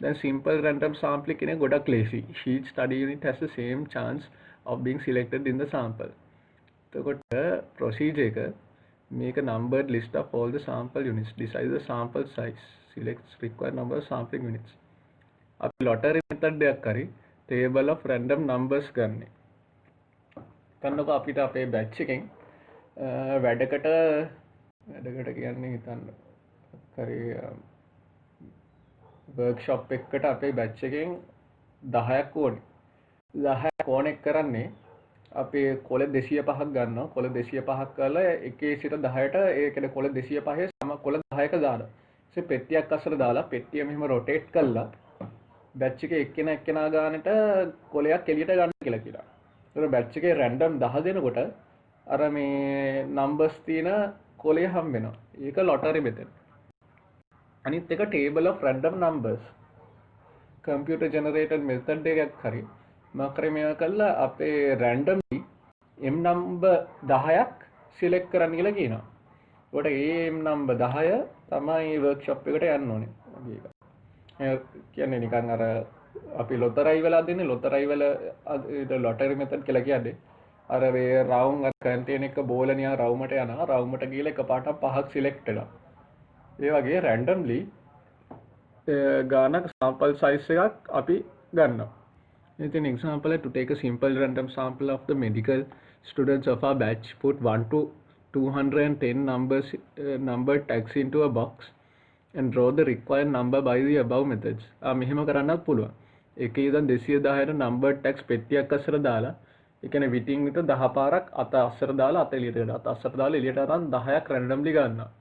Then simple random sampling කියන එක ගොඩක් lazy. Each study unit has the same chance of being selected in the sample. එතකොට procedure එක make a numbered list of all the sample units, decide the sample size, select required number of sampling units. අපි lottery method එකක් කරි table of random numbers ගන්න. කන්නකො අපිට අපේ batch එකෙන් වැඩකට කියන්නේ හිතන්න කරේ workshop එකකට අපේ batch එකෙන් 10ක් ඕනේ. 10ක් connect කරන්නේ අපි කොළ 205ක් ගන්නවා. කොළ 205ක් කරලා 1 සිට 10ට ඒ කියන්නේ කොළ 205 සම කොළ 10ක දාලා. ඊට පෙට්ටියක් අස්සර දාලා පෙට්ටිය මෙහෙම rotate කරලා batch එකේ එක්කෙනා ගානට කොළයක් එළියට ගන්න කියලා කියනවා. ඒතර batch එකේ random 10 දෙනකොට අර මේ numbers තියෙන කොළය හම්බ වෙනවා. ඒක lottery method. අනිත් එක table of random numbers. computer generated method එකක් හරි මාකරේ මේවා කළා අපේ randomly m number 10ක් select කරන්න කියලා කියනවා. ඒකට ඒ m number 10 තමයි workshop එකට යන්න ඕනේ. ඒක කියන්නේ නිකන් අර අපි ලොතරැයි වෙලා දෙන්නේ ලොතරැයි වල lottery method කියලා කියන්නේ. අර මේ round අර contain එක බෝල නිකන් රවුමට යනවා. රවුමට ගිහලා එකපාරට 5ක් select වෙනවා. ඒ වගේ randomly ගානක් sample size එකක් අපි ගන්නවා. An example to take a simple random sample of the medical students of our batch, put 1 to 210 numbered tags into a box and draw the required number by the above methods. මෙහෙම කරන්නත් පුළුවන්. එකේ ඉඳන් 210ට numbered tags පෙට්ටියක් අස්සර දාලා ඒ කියන්නේ විටින් විට 10 පාරක් අත අස්සර දාලා අත එළියට දාලා අත අස්සර දාලා එළියට අරන් 10ක් randomly ගන්නවා.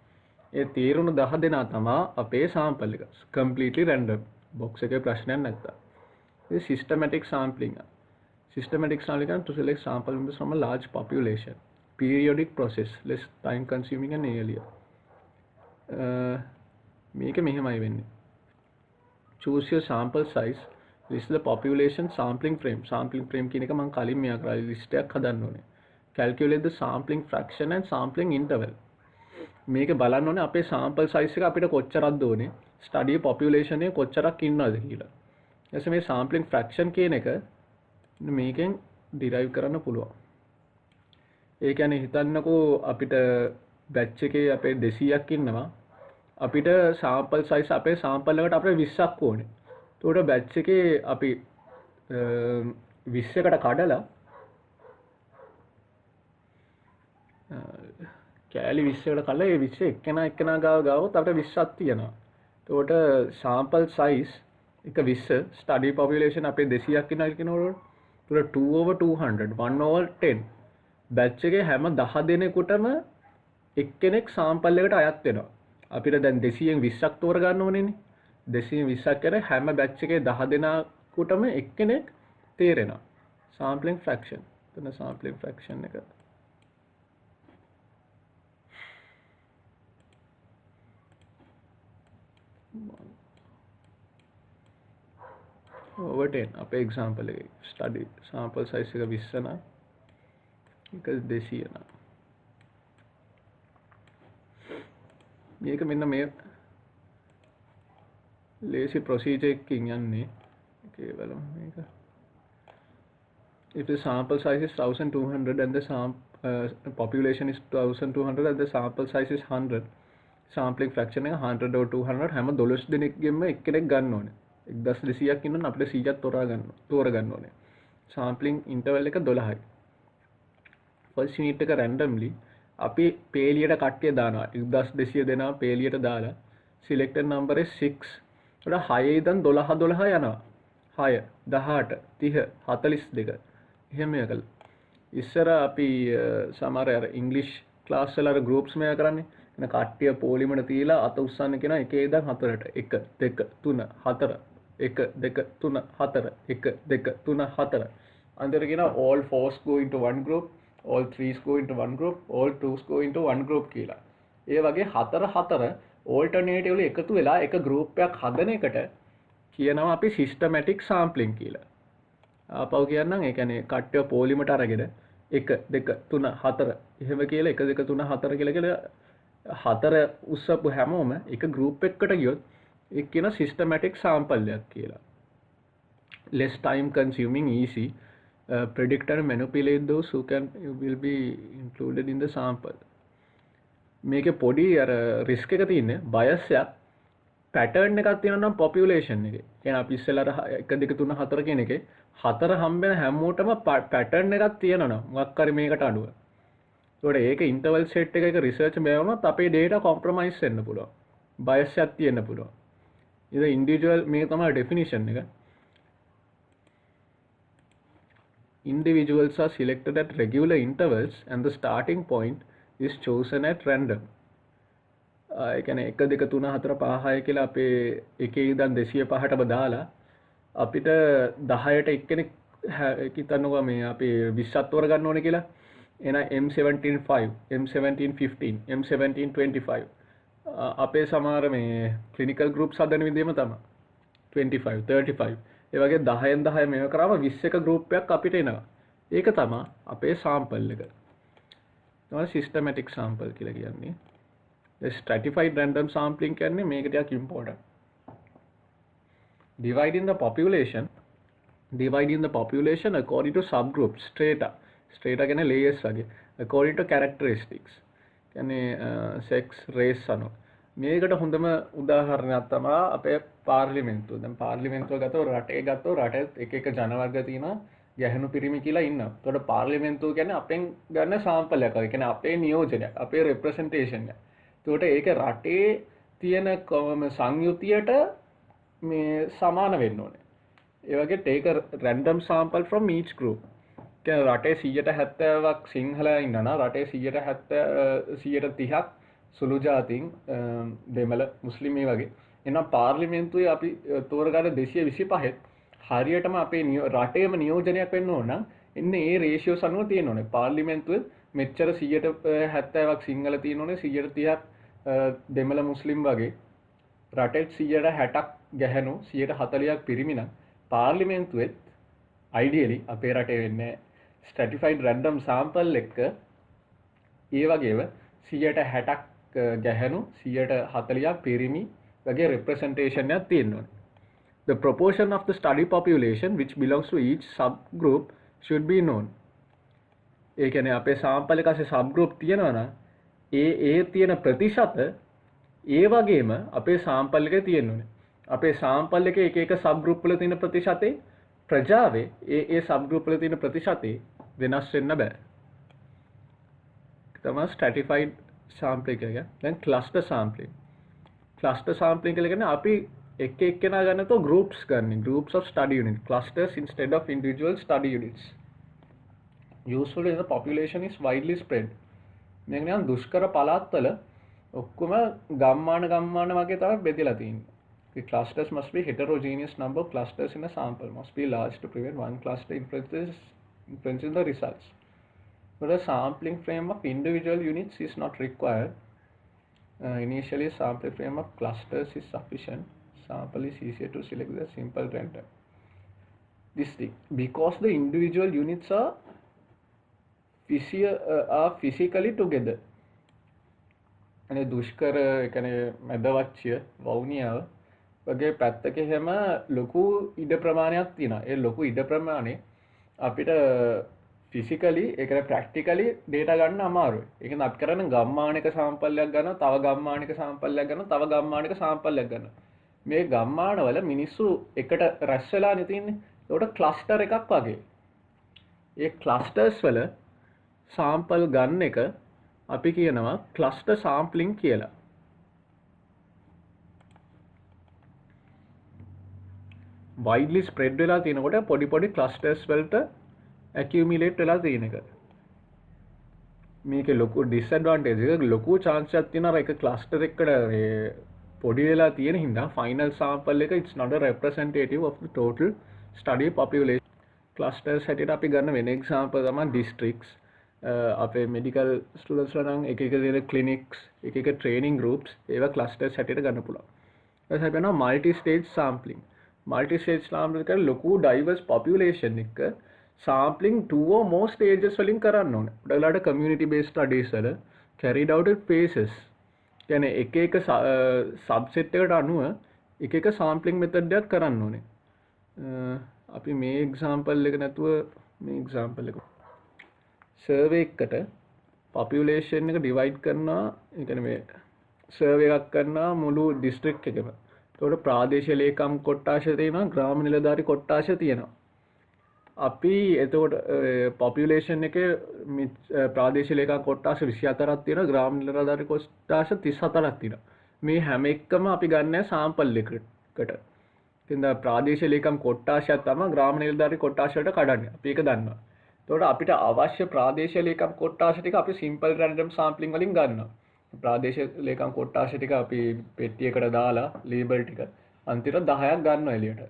ඒ තීරුණු 10 දෙනා තමයි අපේ sample එක. completely random. box එකේ ප්‍රශ්නයක් නැත්තා. This is systematic sampling. Systematic sampling to select sample members from a large population. Periodic process, less time consuming and earlier. Make a මෙහෙමයි වෙන්නේ. Choose your sample size. List the population sampling frame. Sampling frame කියන එක මම කලින් මෙයා කරලා list එකක් හදන්න ඕනේ. calculate the sampling fraction and sampling interval. මේක බලන්න ඕනේ අපේ sample size එක අපිට කොච්චරක්ද ඕනේ study population එක කොච්චරක් ඉන්නවද කියලා. ඊට මේ sampling fraction කියන එක මේකෙන් derive කරන්න පුළුවන්. ඒ කියන්නේ හිතන්නකෝ අපිට batch එකේ අපේ 200ක් ඉන්නවා. අපිට sample size අපේ sample එකට අපිට 20ක් ඕනේ. ඒකට batch එකේ අපි 20කට කඩලා කෑලි 20කට කඩලා ඒ 20 එක්කෙනා ගාවොත් අපිට 20ක් තියෙනවා. ඒකට sample size එක 20 study population අපේ 200ක් ඉන්නවා කියනකොට 2/200 1/10 batch එකේ හැම 10 දෙනෙකුටම එක්කෙනෙක් sample එකට අයත් වෙනවා. අපිට දැන් 200න් 20ක් තෝරගන්න ඕනේනේ. 200න් 20ක් කරේ හැම batch එකේ 10 දෙනාටම එක්කෙනෙක් තේරෙනවා. sampling fraction. එතන sampling fraction එක over 10 අපේ example එකේ study sample size එක 20 නම් ඒක 200 නම් මේක මෙන්න මේ lazy procedure එකකින් යන්නේ කේවලම මේක if the sample size is 1200 and the population is 1200 and the sample size is 100 sampling fraction එක 100 or 200 හැම 12 දෙනෙක්ගෙම එක්කෙනෙක් ගන්න ඕනේ 1200ක් ඉන්නොත් අපිට 100ක් තෝරගන්න ඕනේ sampling interval එක 12යි first unit එක randomly අපි පේලියට කට්ටිය දානවා 1200 දෙනා පේලියට දාලා selected number is 6 එතකොට 6 ඉඳන් 12 යනවා 6 18 30 42 එහෙම එකල ඉස්සර අපි සමහර අර ඉංග්‍රීසි ක්ලාස් වල අර ගෲප්ස් මේවා කරන්නේ එන කට්ටිය පොලිමට තියලා අත උස්සන්න කියන 1 ඉඳන් 4ට 1 2 3 4 1 2 3 4 1 2 3 4 අන්තිමට කියන all fours go into one group all threes go into one group all twos go into one group කියලා. ඒ වගේ 4 alternatively එකතු වෙලා එක group එකක් හදන එකට කියනවා අපි systematic sampling කියලා. ආපහු කියන්නම් ඒ කියන්නේ කට්ටිය පොලිමට අරගෙන 1 2 3 4 එහෙම කියලා 1 2 3 4 කියලා 4 උස්සපු හැමෝම එක group එකකට ගියොත් ඒක කියන systematic sample එකක් කියලා. less time consuming easy predict and manipulate those who will be included in the sample. මේකේ පොඩි අර risk එක තියෙන්නේ bias එකක් pattern එකක් තියෙනවා නම් population එකේ. කියන්නේ අපි ඉස්සෙල්ලා අර 1 2 3 4 කියන එකේ 4 හම්බෙන හැමෝටම pattern එකක් තියෙනවා නම් මොකක් හරි මේකට අඩුව. ඒකට ඒක interval set එකක research මේවුනොත් අපේ data compromise වෙන්න පුළුවන්. bias එකක් තියෙන්න පුළුවන්. ඉතින් individual මේක තමයි definition එක. Individuals are selected at regular intervals and the starting point is chosen at random. ඒ කියන්නේ 1 2 3 4 5 6 කියලා අපේ එකේ ඉඳන් 205ටම දාලා අපිට 10ට එක්කෙනෙක් හිතන්නකෝ මේ අපි 20ක් තෝරගන්න ඕනේ කියලා. එහෙනම් M17 5, M17 15, M17 25. අපේ සමහර මේ ක්ලිනිකල් ගෲප්ස් හදන විදිහම තමයි. 25, 35. ඒ වගේ 10න් 10 මේව කරාම 21 ගෲප් එකක් අපිට එනවා. ඒක තමයි අපේ sample එක. තමයි systematic sample කියලා කියන්නේ. The stratified random sampling කියන්නේ මේක ටිකක් important. Dividing the population according to subgroups strata කියන්නේ layers වගේ according to characteristics කියන්නේ sex race අනුව මේකට හොඳම උදාහරණයක් තමයි අපේ පාර්ලිමේන්තුව. දැන් පාර්ලිමේන්තුව ගත්තොත් රටේ රටේ එක ජනවර්ග තියෙනවා ගැහණු පිරිමි කියලා ඉන්නවා. ඒකට පාර්ලිමේන්තුව කියන්නේ අපෙන් ගන්න සාම්පල් එකක්. ඒ කියන්නේ අපේ නියෝජනයක්, අපේ රෙප්‍රසන්ටේෂන් එක. ඒකට ඒක රටේ තියෙන සංයුතියට මේ සමාන වෙන්න ඕනේ. ඒ වගේ take a random sample from each group. කියන්නේ රටේ 170ක් සිංහලයි ඉන්නවා. රටේ 130ක් සුළු ජාතීන් දෙමළ මුස්ලිම් මේ වගේ. එහෙනම් පාර්ලිමේන්තුවේ අපි තෝරගන්න 225 හරියටම අපේ රටේම නියෝජනයක් වෙන්න ඕන නම් එන්නේ ඒ රේෂියෝස් අනුව තියෙන්න ඕනේ. පාර්ලිමේන්තුවේ මෙච්චර 170ක් සිංහල තියෙන්න ඕනේ 130ක් දෙමළ මුස්ලිම් වගේ. රටේ 160ක් ගැහණු 140ක් පිරිමි නම් පාර්ලිමේන්තුවේ ideally අපේ රටේ වෙන්නේ ස්ට්‍රැටිෆයිඩ් රැන්ඩම් සාම්පල් එක ඒ වගේම 60ක් ගැහැණු 40ක් පිරිමි වගේ representation එකක් තියෙන්න ඕනේ. The proportion of the study population which belongs to each subgroup should be known. ඒ කියන්නේ අපේ සාම්පල් එකේ subgroup තියෙනවා නම් ඒ තියෙන ප්‍රතිශත ඒ වගේම අපේ සාම්පල් එකේ තියෙන්න ඕනේ. අපේ සාම්පල් එකේ එක එක subgroup වල තියෙන ප්‍රතිශතේ ප්‍රජාවේ ඒ subgroup වල තියෙන ප්‍රතිශතේ වෙනස් වෙන්න බෑ. තමයි stratified sampling එක. දැන් cluster sampling. Cluster sampling කියලා කියන්නේ අපි එක එක්කෙනා ගන්නතෝ groups ගන්න. Groups of study units. Clusters instead of individual study units. Usually the population is widely spread. මේක නිකන් දුෂ්කර පළාත්වල ඔක්කොම ගම්මාන වගේ තමයි බෙදලා තියෙන්නේ. The clusters must be heterogeneous number of clusters in a sample must be large to prevent one cluster influencing the results. But a sampling frame of individual units is not required. Initially, a sampling frame of clusters is sufficient. Sample is easier to select the simple random. This thing because the individual units are physically together. And දුෂ්කර කියන්නේ මැදවච්චය වවුනියාව වගේ පැත්තක හැම ලොකු ඉඩ ප්‍රමාණයක් තියෙනවා. ඒ ලොකු ඉඩ ප්‍රමාණය අපිට physically ඒ කියන්නේ practically data ගන්න අමාරුයි. ඒ කියන්නේ අපි කරන්නේ ගම්මානික සාම්පල්යක් ගන්නවා, තව ගම්මානික සාම්පල්යක් ගන්නවා, තව ගම්මානික සාම්පල්යක් ගන්නවා. මේ ගම්මානවල මිනිස්සු එකට රැස් වෙලානේ තින්නේ. ඒකට cluster එකක් වගේ. ඒ clusters වල sample ගන්න එක අපි කියනවා cluster sampling කියලා. widely spread වෙලා තිනකොට පොඩි clusters වලට accumulate වෙලා තියෙන එක. මේකේ ලොකු disadvantage එක ලොකු chance එකක් තියෙනවා එක cluster එකකට පොඩි වෙලා තියෙන හින්දා final sample එක it's not a representative of the total study population. clusters හැටියට අපි ගන්න වෙන example තමයි districts. අපේ medical students ලා නම් එක තියෙන clinics, එක training groups ඒවා clusters හැටියට ගන්න පුළුවන්. ඊට පස්සේ වෙනවා multi stage sampling. multi stage sampling කරලා ලොකු diverse population එක sampling 2 or more stages වලින් කරන්න ඕනේ. උඩලට community based studies වල carried out in phases. කියන්නේ එක subset එකට අනුව එක sampling method එකක් කරන්න ඕනේ. අපි මේ example එක නැතුව මේ example එක survey එකට population එක divide කරනවා. ඒ කියන්නේ මේ survey එකක් කරනවා මුළු district එකෙම. ඒකට ප්‍රාදේශීය ලේකම් කොට්ටාශ තියෙනවා, ග්‍රාම නිලධාරි කොට්ටාශ තියෙනවා. අපි එතකොට population එකේ ප්‍රාදේශීය ලේකම් කොට්ටාශ 24ක් තියෙනවා, ග්‍රාම නිලධාරි කොට්ටාශ 34ක් තියෙනවා. මේ හැම එකම අපි ගන්න sample එකකට. ඉතින් ප්‍රාදේශීය ලේකම් කොට්ටාශයක් තමයි ග්‍රාම නිලධාරි කොට්ටාශයට කඩන්නේ. අපි ඒක දන්නවා. එතකොට අපිට අවශ්‍ය ප්‍රාදේශීය ලේකම් කොට්ටාශ ටික අපි simple random sampling වලින් ගන්නවා. ප්‍රාදේශීය ලේකම් කොට්ටාශ ටික අපි පෙට්ටියකට දාලා label ටික අන්තිමට 10ක් ගන්නවා එළියට.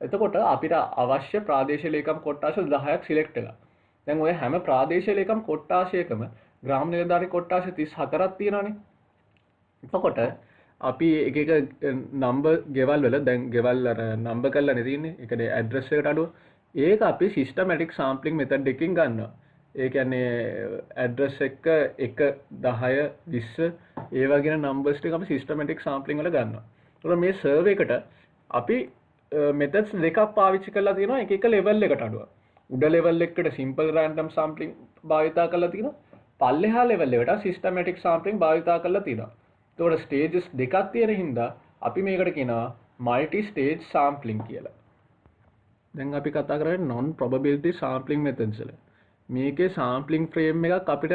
එතකොට අපිට අවශ්‍ය ප්‍රාදේශීය ලේකම් කොට්ටාශ 10ක් select වෙලා. දැන් ඔය හැම ප්‍රාදේශීය ලේකම් කොට්ටාශයකම ග්‍රාම නිලධාරි කොට්ටාශ 34ක් තියෙනවානේ. එතකොට අපි එක number ගෙවල් වල දැන් ගෙවල් අර number කරලානේ තියෙන්නේ. ඒ කියන්නේ address එකට අනුව ඒක අපි systematic sampling method එකකින් ගන්නවා. ඒ කියන්නේ address එක 1 10 20 ඒ වගේ numbers ටික අපි systematic sampling වල ගන්නවා. ඒතකොට මේ survey එකට අපි methods දෙකක් පාවිච්චි කරලා තියෙනවා එක level එකට අනුව. උඩ level එකට simple random sampling භාවිතා කරලා තියෙනවා. පල්ලෙහා level එකට systematic sampling භාවිතා කරලා තියෙනවා. ඒතකොට stages දෙකක් තියෙන හින්දා අපි මේකට කියනවා multi stage sampling කියලා. දැන් අපි කතා කරන්නේ non probability sampling methods වල. මේකේ sampling frame එකක් අපිට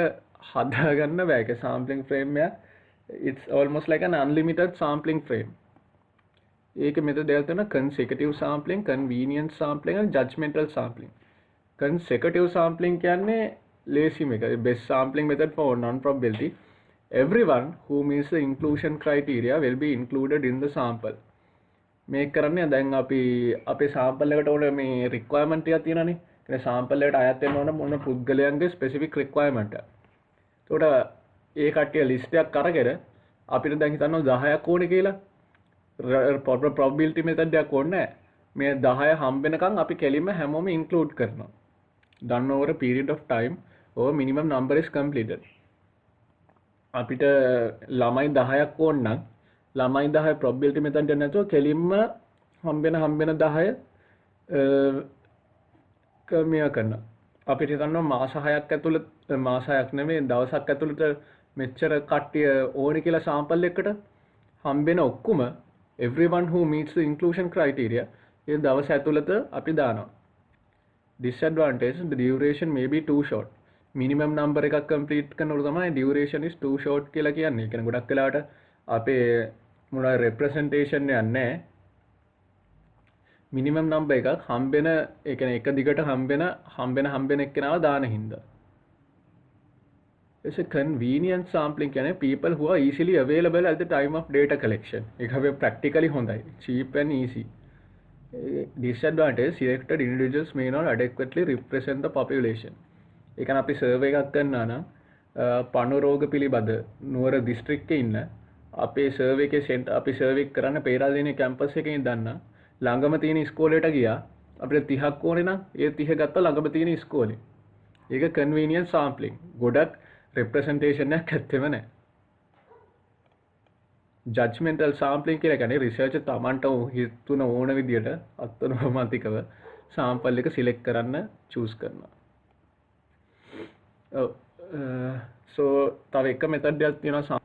හදාගන්න බෑ. ඒක sampling frame එක it's almost like an unlimited sampling frame. ඒක method දෙකක් තියෙනවා consecutive sampling, convenience sampling and judgmental sampling. Consecutive sampling කියන්නේ lazy එක. Best sampling method for non probability. Everyone who meets the inclusion criteria will be included in the sample. මේක කරන්නේ දැන් අපි අපේ sample එකට ඕන මේ requirement ටිකක් තියෙනනේ. ඒ sample එකට අයත් වෙන්න ඕන මොන පුද්ගලයන්ගේ specific requirement එක. ඒකට ඒ කට්ටිය list එකක් අරගෙන අපිට දැන් හිතනවා 10ක් ඕනේ කියලා. probability method එකක් ඕනේ නැහැ. මේ 10 හම්බ වෙනකන් අපි කෙලින්ම හැමෝම include කරනවා. done over a period of time or minimum number is completed. අපිට ළමයි 10ක් ඕන නම් ළමයි 10 probability method එක නැතුව කෙලින්ම හම්බෙන 10 කර්මය කරනවා. අපිට හිතන්නවා මාස 6ක් ඇතුළත මාස 6ක් නෙමෙයි දවසක් ඇතුළත මෙච්චර කට්ටිය ඕනේ කියලා sample එකකට හම්බෙන ඔක්කොම everyone who meets the inclusion criteria ඒ දවස් ඇතුළත අපි දානවා. Disadvantage, the duration may be too short. Minimum number එකක් complete කරනකොට තමයි duration is too short කියලා කියන්නේ. ඒ කියන්නේ ගොඩක් වෙලාවට අපේ මොනවා representation එකක් නැහැ. minimum number එකක් හම්බෙන ඒ කියන්නේ එක දිගට හම්බෙන එක්කෙනාව දාන හින්දා. It's a convenient sampling කියන්නේ people who are easily available at the time of data collection. ඒක අපි practically හොඳයි. Cheap and easy. Disadvantage, selected individuals may not adequately represent the population. ඒ කියන්නේ අපි survey එකක් කරනවා නම් පණු රෝග පිළිබඳ නුවර district එකේ ඉන්න අපේ survey එකේ center අපි survey කරන්න පේරාදෙණිය campus එකේ ඉඳන් ළඟම තියෙන ඉස්කෝලේට ගියා අපිට 30ක් ඕනේ නම් ඒ 30 ගත්ත ළඟම තියෙන ඉස්කෝලේ. ඒක convenient sampling. ගොඩක් representation එකක් ඇත්තෙම නැහැ. judgmental sampling කියලා කියන්නේ research තමන්ට හිතුන ඕන විදියට අත්නොමතිකව sample එක select කරන්න choose කරනවා. so තව එක method එකක් තියෙනවා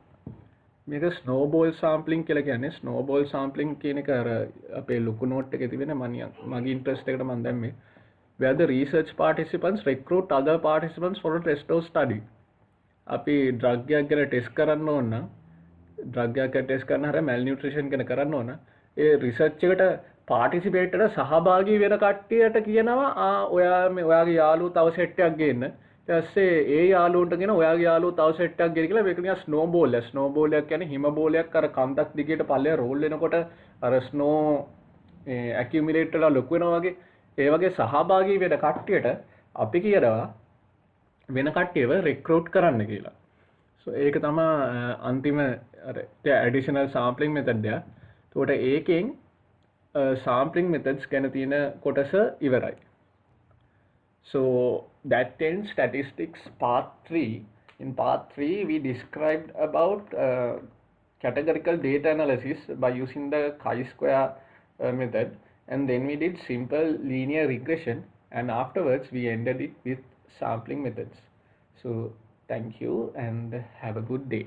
මේක snowball sampling කියලා කියන්නේ. snowball sampling කියන එක අර අපේ ලොකු note එකේ තිබෙන මගේ interest එකට මම දැම්මේ where the research participants recruit other participants for a test or study. අපි drug එකක් ගැන test කරන්න ඕන නම් drug එකක් ගැන test කරන හැර malnutrition ගැන කරන්න ඕන ඒ research එකට participate වෙන සහභාගී වෙන කට්ටියට කියනවා ඔයාගේ යාළුවෝ තව set එකක් ගේන්න. ඊපස්සේ ඒ යාළුවන්ට කියන ඔයාගේ යාළුවෝ තව set එකක් ගේන්න කියලා මේක නිකන් snowball එක. snowball එකක් කියන්නේ හිම බෝලයක් අර කන්දක් දිගට පල්ලෙය roll වෙනකොට අර snow accumulate වෙලා ලොකු වෙනවා වගේ. ඒ වගේ සහභාගී වෙන කට්ටියට අපි කියනවා වෙන කට්ටියව recruit කරන්න කියලා. so ඒක තමයි අන්තිම අර additional sampling method එක. එතකොට ඒකෙන් sampling methods ගැන තියෙන කොටස ඉවරයි. So that ends statistics part 3. In part 3 we described about categorical data analysis by using the chi-square method, and then we did simple linear regression, and afterwards we ended it with sampling methods. So thank you and have a good day.